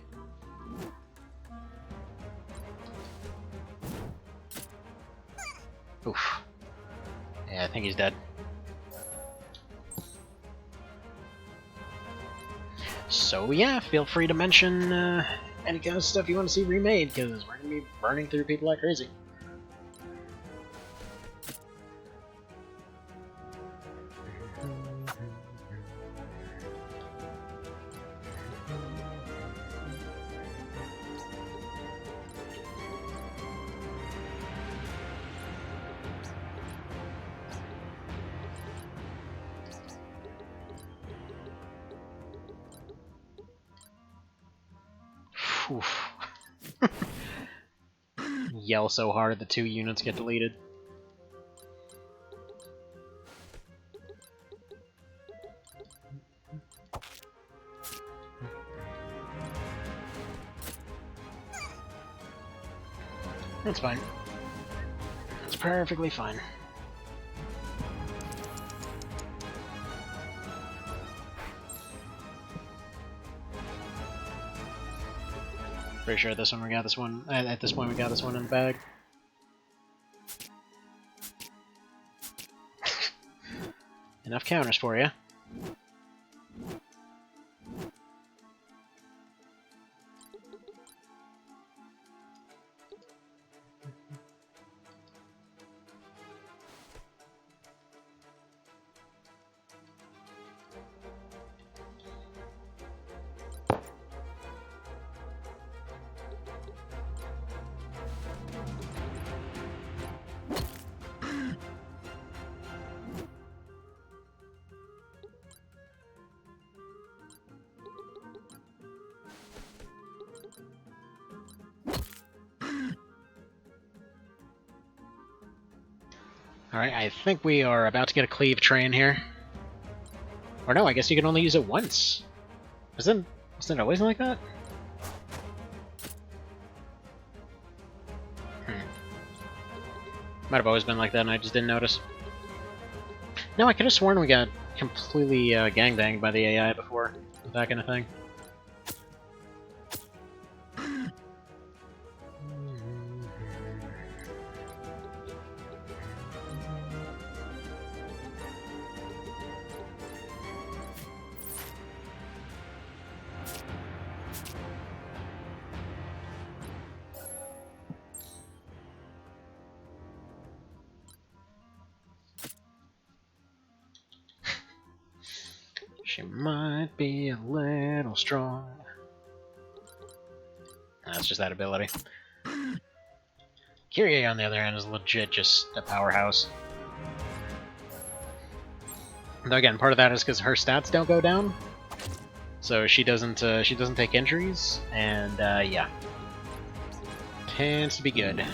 Oof. Yeah, I think he's dead. So yeah, feel free to mention any kind of stuff you want to see remade, because we're going to be burning through people like crazy. Oof. Yell so hard the 2 units get deleted. That's fine. That's perfectly fine. Pretty sure this one we got this one. At this point, we got this one in the bag. Enough counters for you. Alright, I think we are about to get a cleave train here. Or no, I guess you can only use it once. Wasn't it always like that? Might have always been like that and I just didn't notice. No, I could have sworn we got completely gangbanged by the AI before, that kind of thing. She might be a little strong. That's just that ability. Kyrie, on the other hand, is legit just a powerhouse. Though again, part of that is because her stats don't go down, so she doesn't take injuries, and yeah, tends to be good.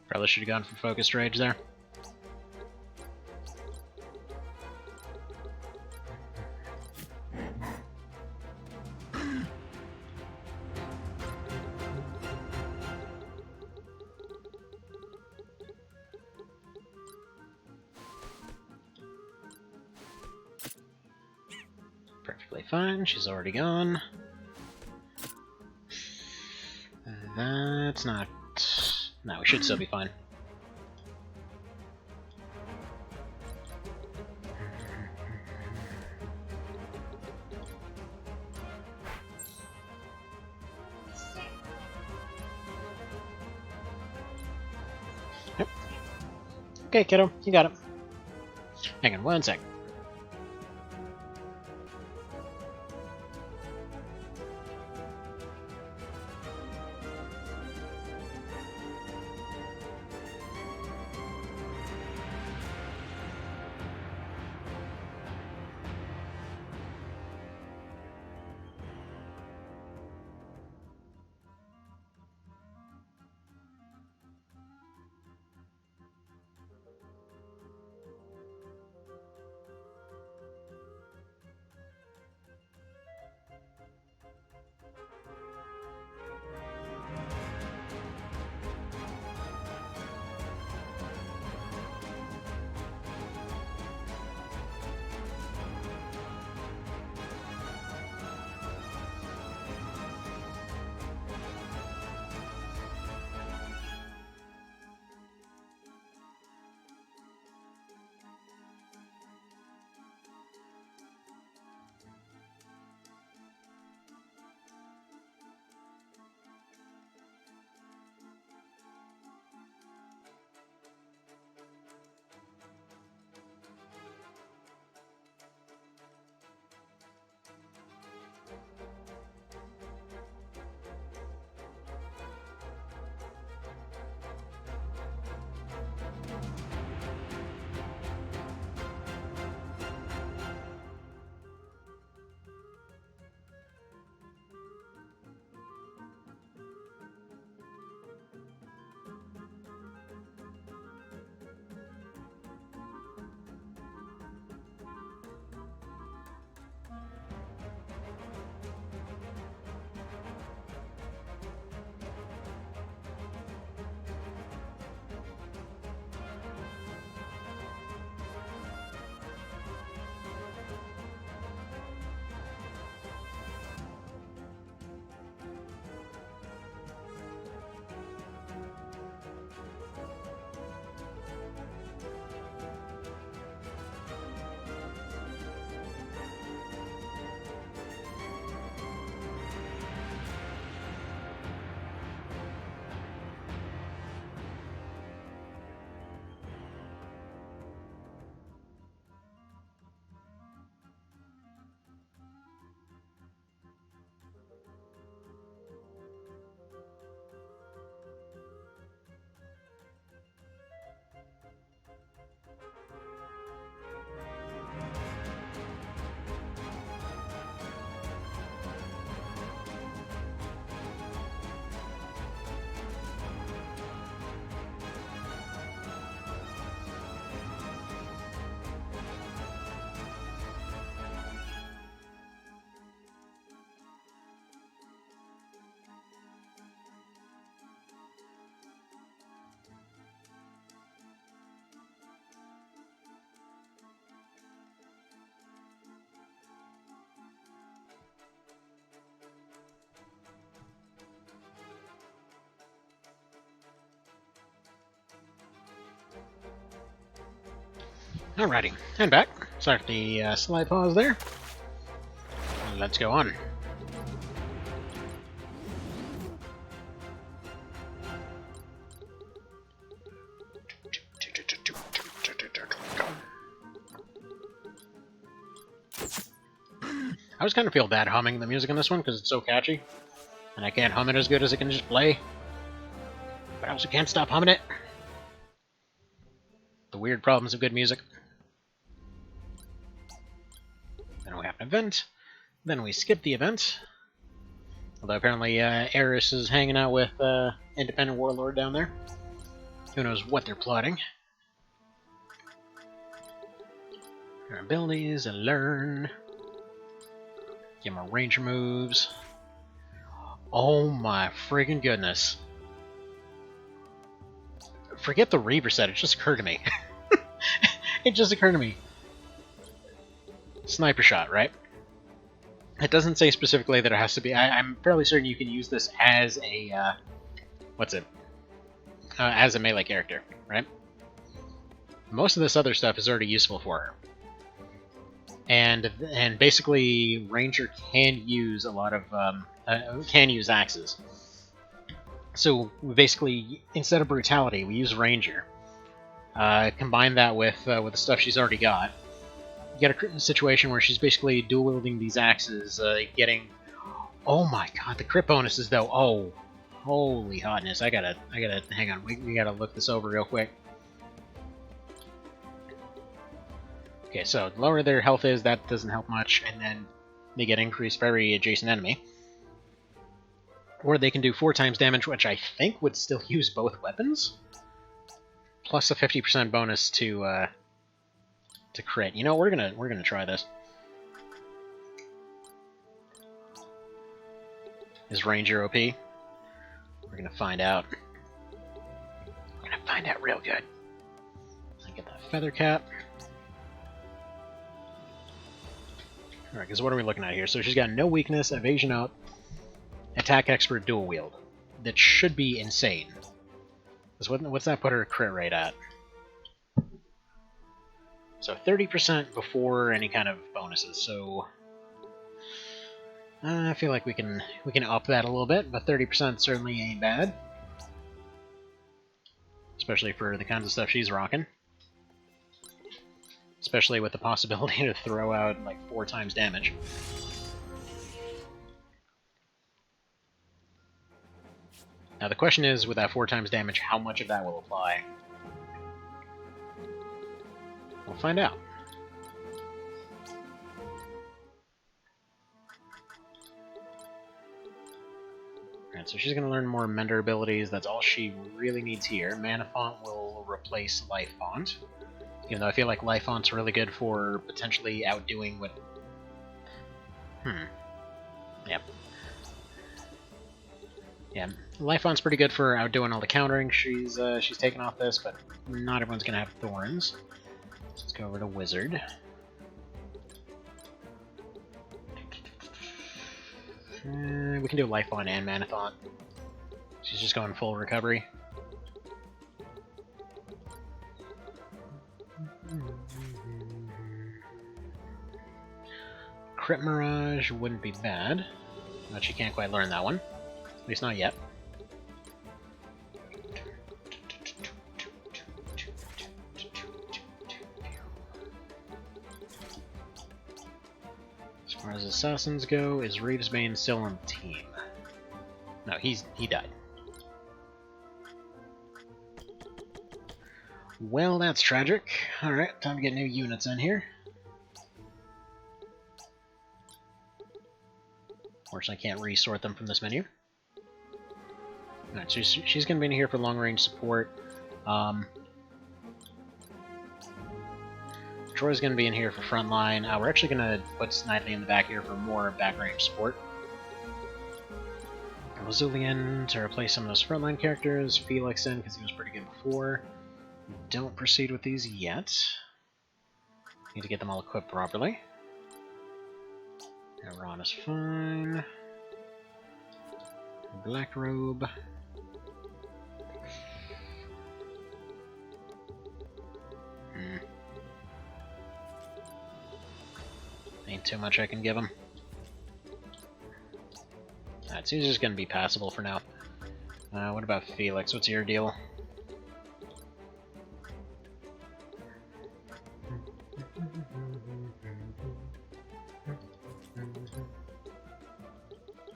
Probably should have gone for focused rage there. Perfectly fine, she's already gone. That's not... No, we should still be fine. Yep. Okay, kiddo, you got it. Hang on one sec. Alrighty, and back. Sorry for the slight pause there. Let's go on. I was kind of feel bad humming the music in this one because it's so catchy, and I can't hum it as good as I can just play. But I also can't stop humming it. The weird problems of good music. Then we have an event. Then we skip the event. Although apparently Eris is hanging out with Independent Warlord down there. Who knows what they're plotting. Our abilities and learn. Get more ranger moves. Oh my friggin' goodness. Forget the Reaver set, it just occurred to me. It just occurred to me. Sniper shot, right? It doesn't say specifically that it has to be. I'm fairly certain you can use this as a as a melee character, right? Most of this other stuff is already useful for her, and basically Ranger can use a lot of can use axes. So basically, instead of brutality, we use Ranger. Combine that with the stuff she's already got. You get a situation where she's basically dual wielding these axes, getting. Oh my god, the crit bonuses though. Oh, holy hotness! I gotta hang on. We gotta look this over real quick. Okay, so the lower their health is, that doesn't help much, and then they get increased for every adjacent enemy. Or they can do 4 times damage, which I think would still use both weapons, plus a 50% bonus to crit. You know, we're gonna try this. Is Ranger OP? We're gonna find out. We're gonna find out real good. I get that feather cap. Alright, because what are we looking at here? So she's got no weakness, evasion up, attack expert, dual wield. That should be insane. What's that put her crit rate at? So 30% before any kind of bonuses. So I feel like we can up that a little bit, but 30% certainly ain't bad, especially for the kinds of stuff she's rocking. Especially with the possibility to throw out like 4 times damage. Now the question is, with that 4 times damage, how much of that will apply? We'll find out. Alright, so she's going to learn more Mender abilities. That's all she really needs here. Mana Font will replace Life Font. Even though I feel like Life Font's really good for potentially outdoing what... Yep. Yeah, Life Font's pretty good for outdoing all the countering she's taking off this, but not everyone's going to have Thorns. So let's go over to Wizard. We can do Life Font and Mana Font. She's just going full recovery. Crit Mirage wouldn't be bad, but she can't quite learn that one. At least not yet. As far as assassins go, is Reevesbane still on the team? No, he died. Well, that's tragic. Alright, time to get new units in here. Unfortunately, I can't resort them from this menu. Alright, so she's going to be in here for long-range support. Troy's going to be in here for frontline. We're actually going to put Snidely in the back here for more back-range support. Lazullian to replace some of those frontline characters. Felix in, because he was pretty good before. Don't proceed with these yet. Need to get them all equipped properly. Ron is fine. Black Robe. ain't too much I can give him. Alright, so he's just gonna be passable for now. What about Felix? What's your deal?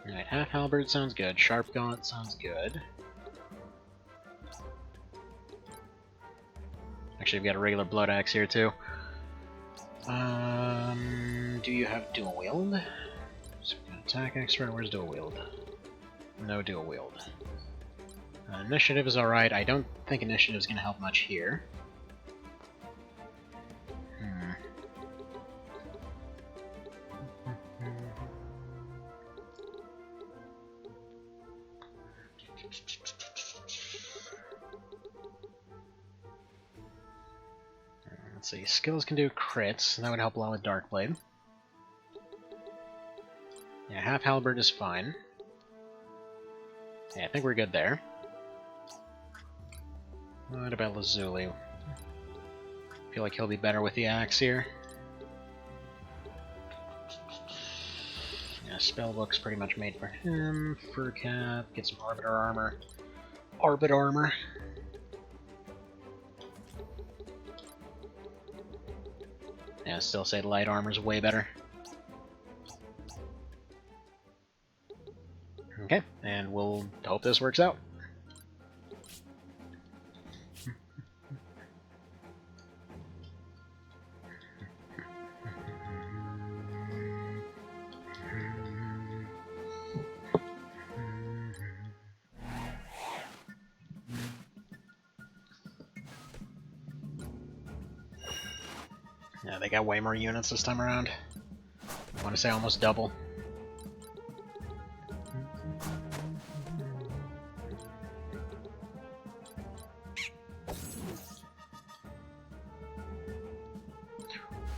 Alright, half halberd sounds good. Sharp gaunt sounds good. Actually, we've got a regular blood axe here too. Do you have dual wield? So we got attack expert. Where's dual wield? No dual wield. Initiative is alright. I don't think initiative is going to help much here. Let's see, skills can do crits, that would help a lot with Darkblade. Yeah, half halberd is fine. Yeah, I think we're good there. What about Lazuli? I feel like he'll be better with the axe here. Yeah, spellbook's pretty much made for him. Fur cap, get some arbiter armor. Arbit armor. Yeah, still say light armor's way better. Okay, and we'll hope this works out. Yeah, they got way more units this time around. I want to say almost double.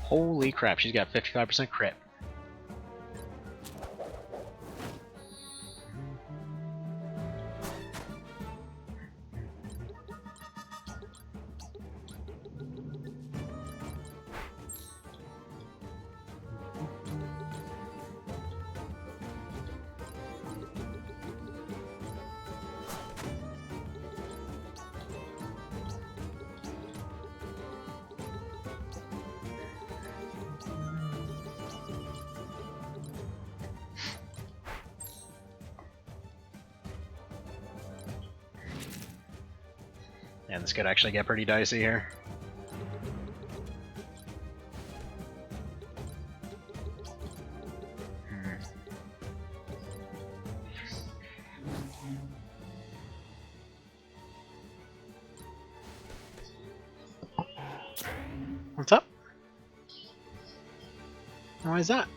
Holy crap, she's got 55% crit. And this could actually get pretty dicey here. What's up? Why is that?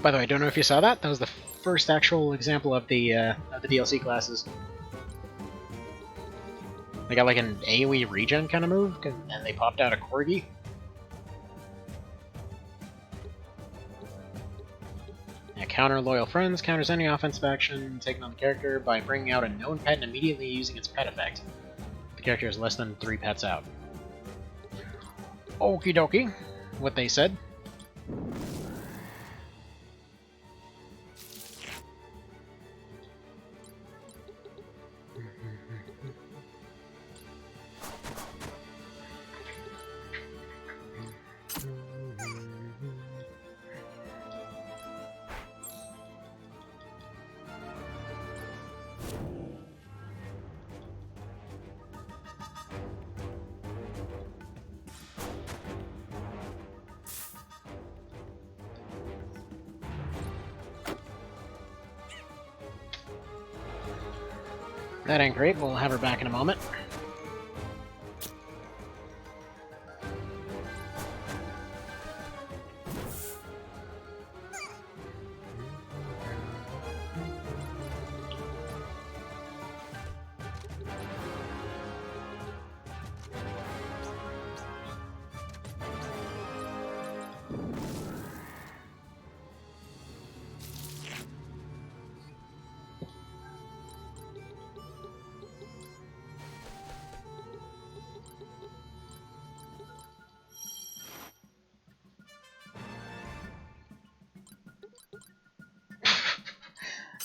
By the way, I don't know if you saw that. That was the first actual example of the DLC classes. They got like an AoE regen kind of move, and they popped out a corgi. Yeah, counter loyal friends counters any offensive action taken on the character by bringing out a known pet and immediately using its pet effect. The character is less than 3 pets out. Okie dokie, what they said. That ain't great, we'll have her back in a moment.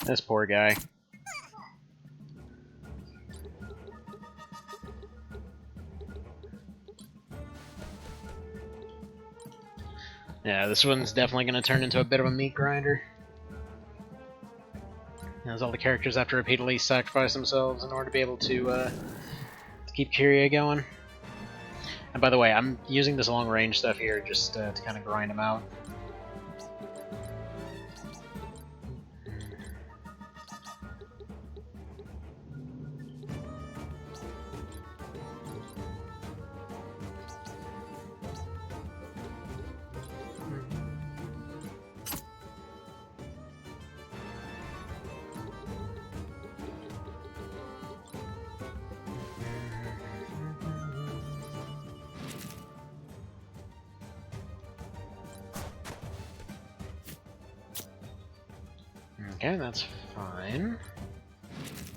This poor guy. Yeah, this one's definitely going to turn into a bit of a meat grinder. As all the characters have to repeatedly sacrifice themselves in order to be able to keep Kyrie going. And by the way, I'm using this long range stuff here just to kind of grind them out. Okay, that's fine.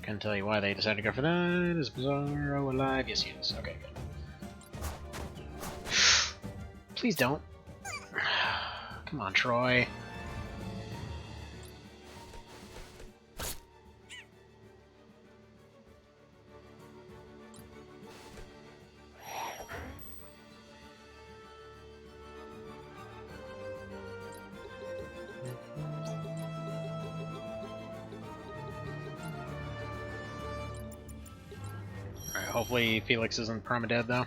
Can't tell you why they decided to go for that. Is Bizarro alive? Yes, he is. Okay, good. Please don't. Come on, Troy. Hopefully Felix isn't permadeath though.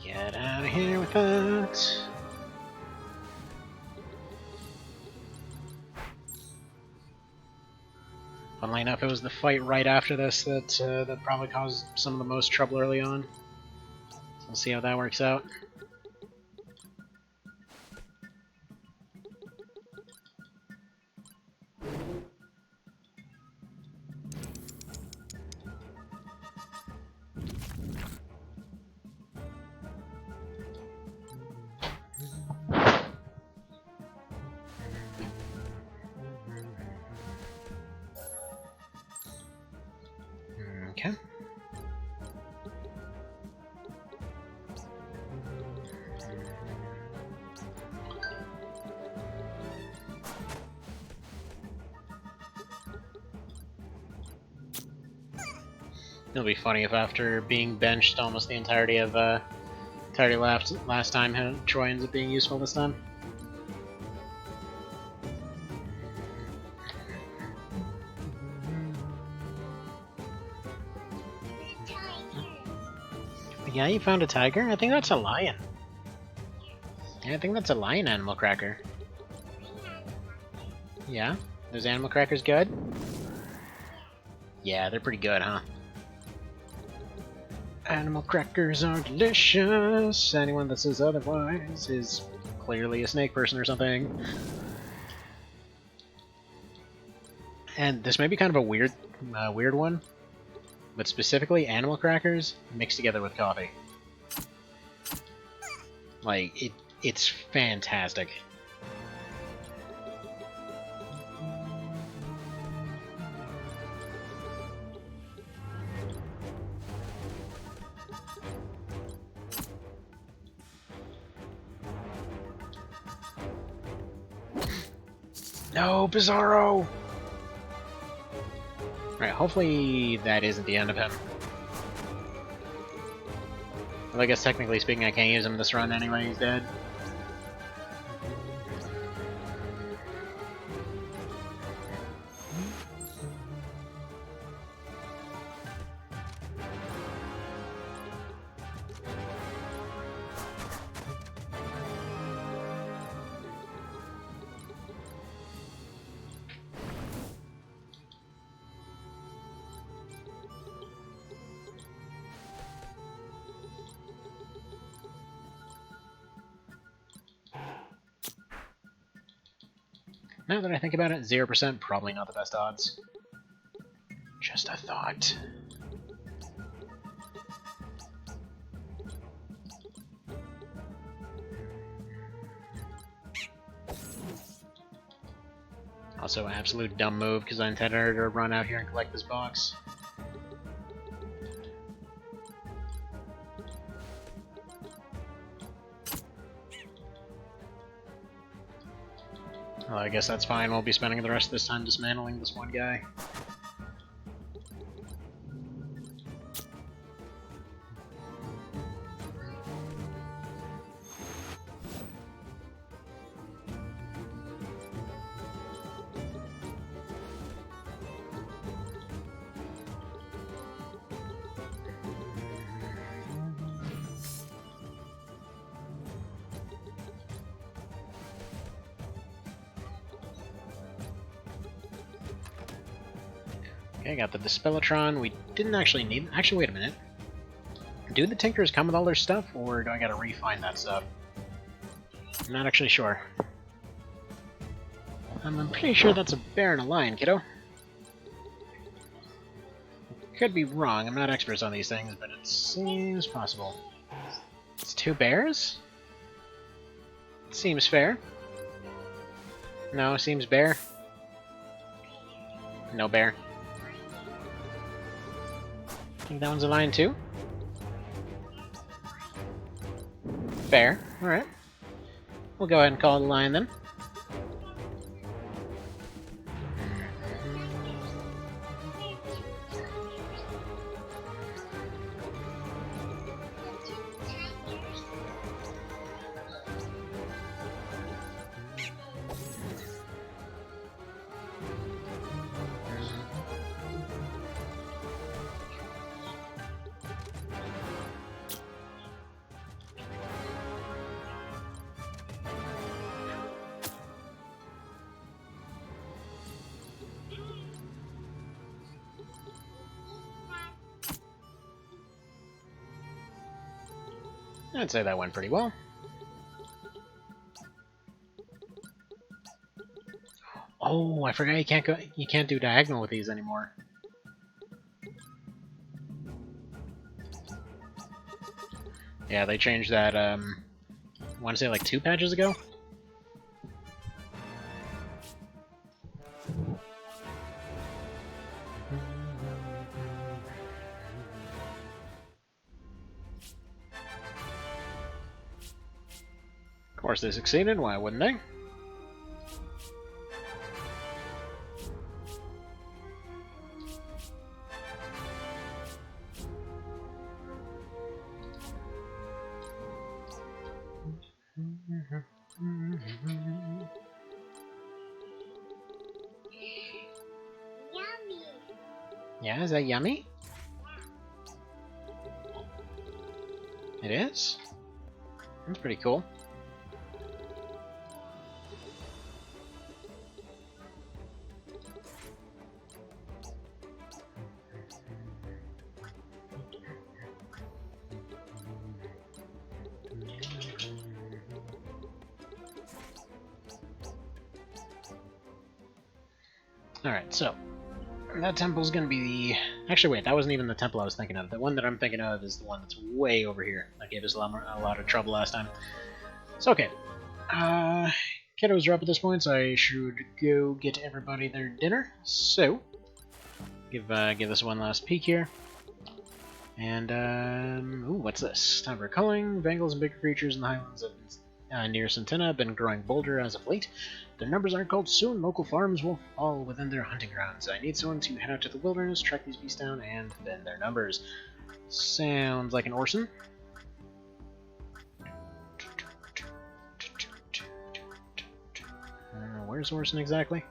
Get out of here with that. Funnily enough, it was the fight right after this that probably caused some of the most trouble early on. So we'll see how that works out. Okay. It'll be funny if after being benched almost the entirety of last time, Troy ends up being useful this time. Yeah, you found a tiger? I think that's a lion. Yeah, I think that's a lion animal cracker. Yeah? Those animal crackers good? Yeah, they're pretty good, huh? Animal crackers are delicious. Anyone that says otherwise is clearly a snake person or something. And this may be kind of a weird one, but specifically animal crackers mixed together with coffee. Like, it's fantastic. No, Bizarro! Right, hopefully that isn't the end of him. Well, I guess technically speaking I can't use him this run anyway, he's dead. Now that I think about it, 0% probably not the best odds. Just a thought. Also, absolute dumb move, because I intended to run out here and collect this box. Well, I guess that's fine. We'll be spending the rest of this time dismantling this one guy. Okay, got the Dispellatron. We didn't actually need... Actually, wait a minute. Do the Tinkers come with all their stuff, or do I gotta refine that stuff? I'm not actually sure. I'm pretty sure that's a bear and a lion, kiddo. Could be wrong. I'm not expert on these things, but it seems possible. It's 2 bears? Seems fair. No, seems bear. No bear. Think that one's a lion too? Fair. Alright. We'll go ahead and call it a lion then. I'd say that went pretty well. Oh, I forgot you can't do diagonal with these anymore. Yeah, they changed that, I want to say like 2 patches ago? Of course they succeeded, why wouldn't they? Yummy. Yeah, is that yummy? It is? That's pretty cool. Alright, so that temple's gonna be the... Actually, wait, that wasn't even the temple I was thinking of. The one that I'm thinking of is the one that's way over here. That gave us a lot of trouble last time. So, okay. Kiddos are up at this point, so I should go get everybody their dinner. So, give this one last peek here. And, ooh, what's this? Time for culling. Bengals and bigger creatures in the highlands of near Centena have been growing bolder as of late. Their numbers aren't called soon. Local farms will fall within their hunting grounds. I need someone to head out to the wilderness, track these beasts down, and thin their numbers. Sounds like an Orson. Where's Orson exactly?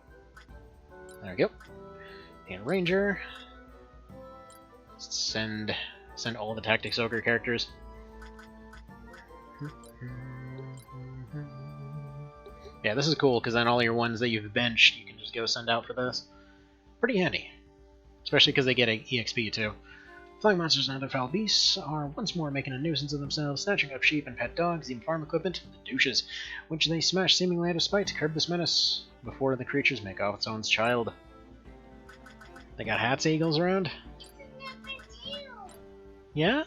There we go. And Ranger. Send all the Tactics Ogre characters. Yeah, this is cool, because then all your ones that you've benched, you can just go send out for this. Pretty handy. Especially because they get an EXP, too. Flying monsters and other foul beasts are once more making a nuisance of themselves, snatching up sheep and pet dogs, even farm equipment, the douches, which they smash seemingly out of spite to curb this menace, before the creatures make off its own child. They got hats eagles around? Yeah?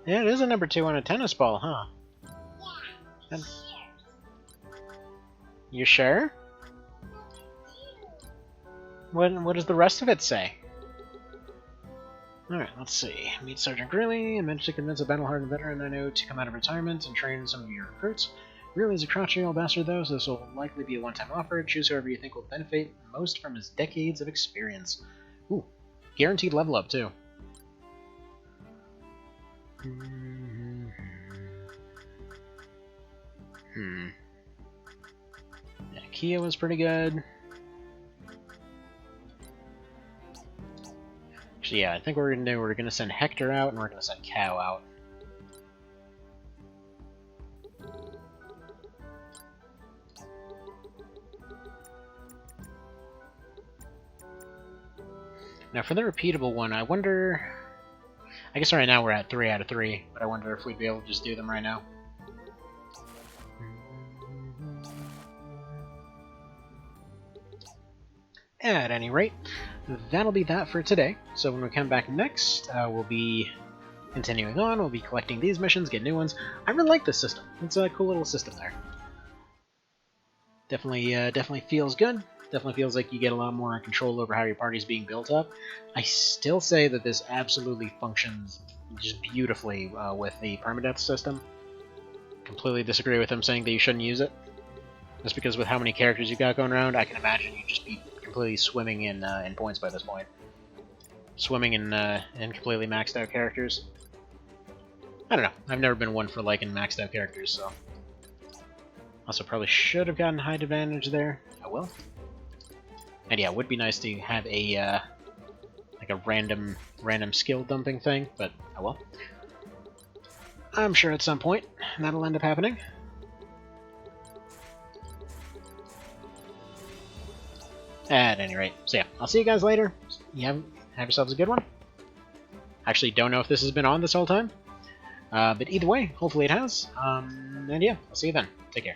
Yeah, it is a number 2 on a tennis ball, huh? Yeah. You sure? What does the rest of it say? Alright, let's see. Meet Sergeant Greeley and manage to convince a battle-hardened veteran I know to come out of retirement and train some of your recruits. Greeley's a crotchety old bastard though, so this will likely be a one-time offer. Choose whoever you think will benefit most from his decades of experience. Ooh, guaranteed level up too. Yeah, Kia was pretty good. Actually, yeah, I think what we're gonna do, we're gonna send Hector out and we're gonna send Cow out. Now for the repeatable one, I wonder... I guess right now we're at 3 out of 3, but I wonder if we'd be able to just do them right now. At any rate, that'll be that for today. So when we come back next, we'll be continuing on. We'll be collecting these missions, get new ones. I really like this system. It's a cool little system there. Definitely feels good. Definitely feels like you get a lot more control over how your party's being built up. I still say that this absolutely functions just beautifully with the permadeath system. Completely disagree with him saying that you shouldn't use it. Just because with how many characters you've got going around, I can imagine you'd just be completely swimming in points by this point. Swimming in completely maxed out characters. I don't know. I've never been one for liking maxed out characters, so... Also probably should have gotten height advantage there. I will. And yeah, it would be nice to have a like a random skill dumping thing, but I will. I'm sure at some point that'll end up happening. At any rate, so yeah, I'll see you guys later. You have yourselves a good one. Actually, don't know if this has been on this whole time, but either way, hopefully it has. And yeah, I'll see you then. Take care.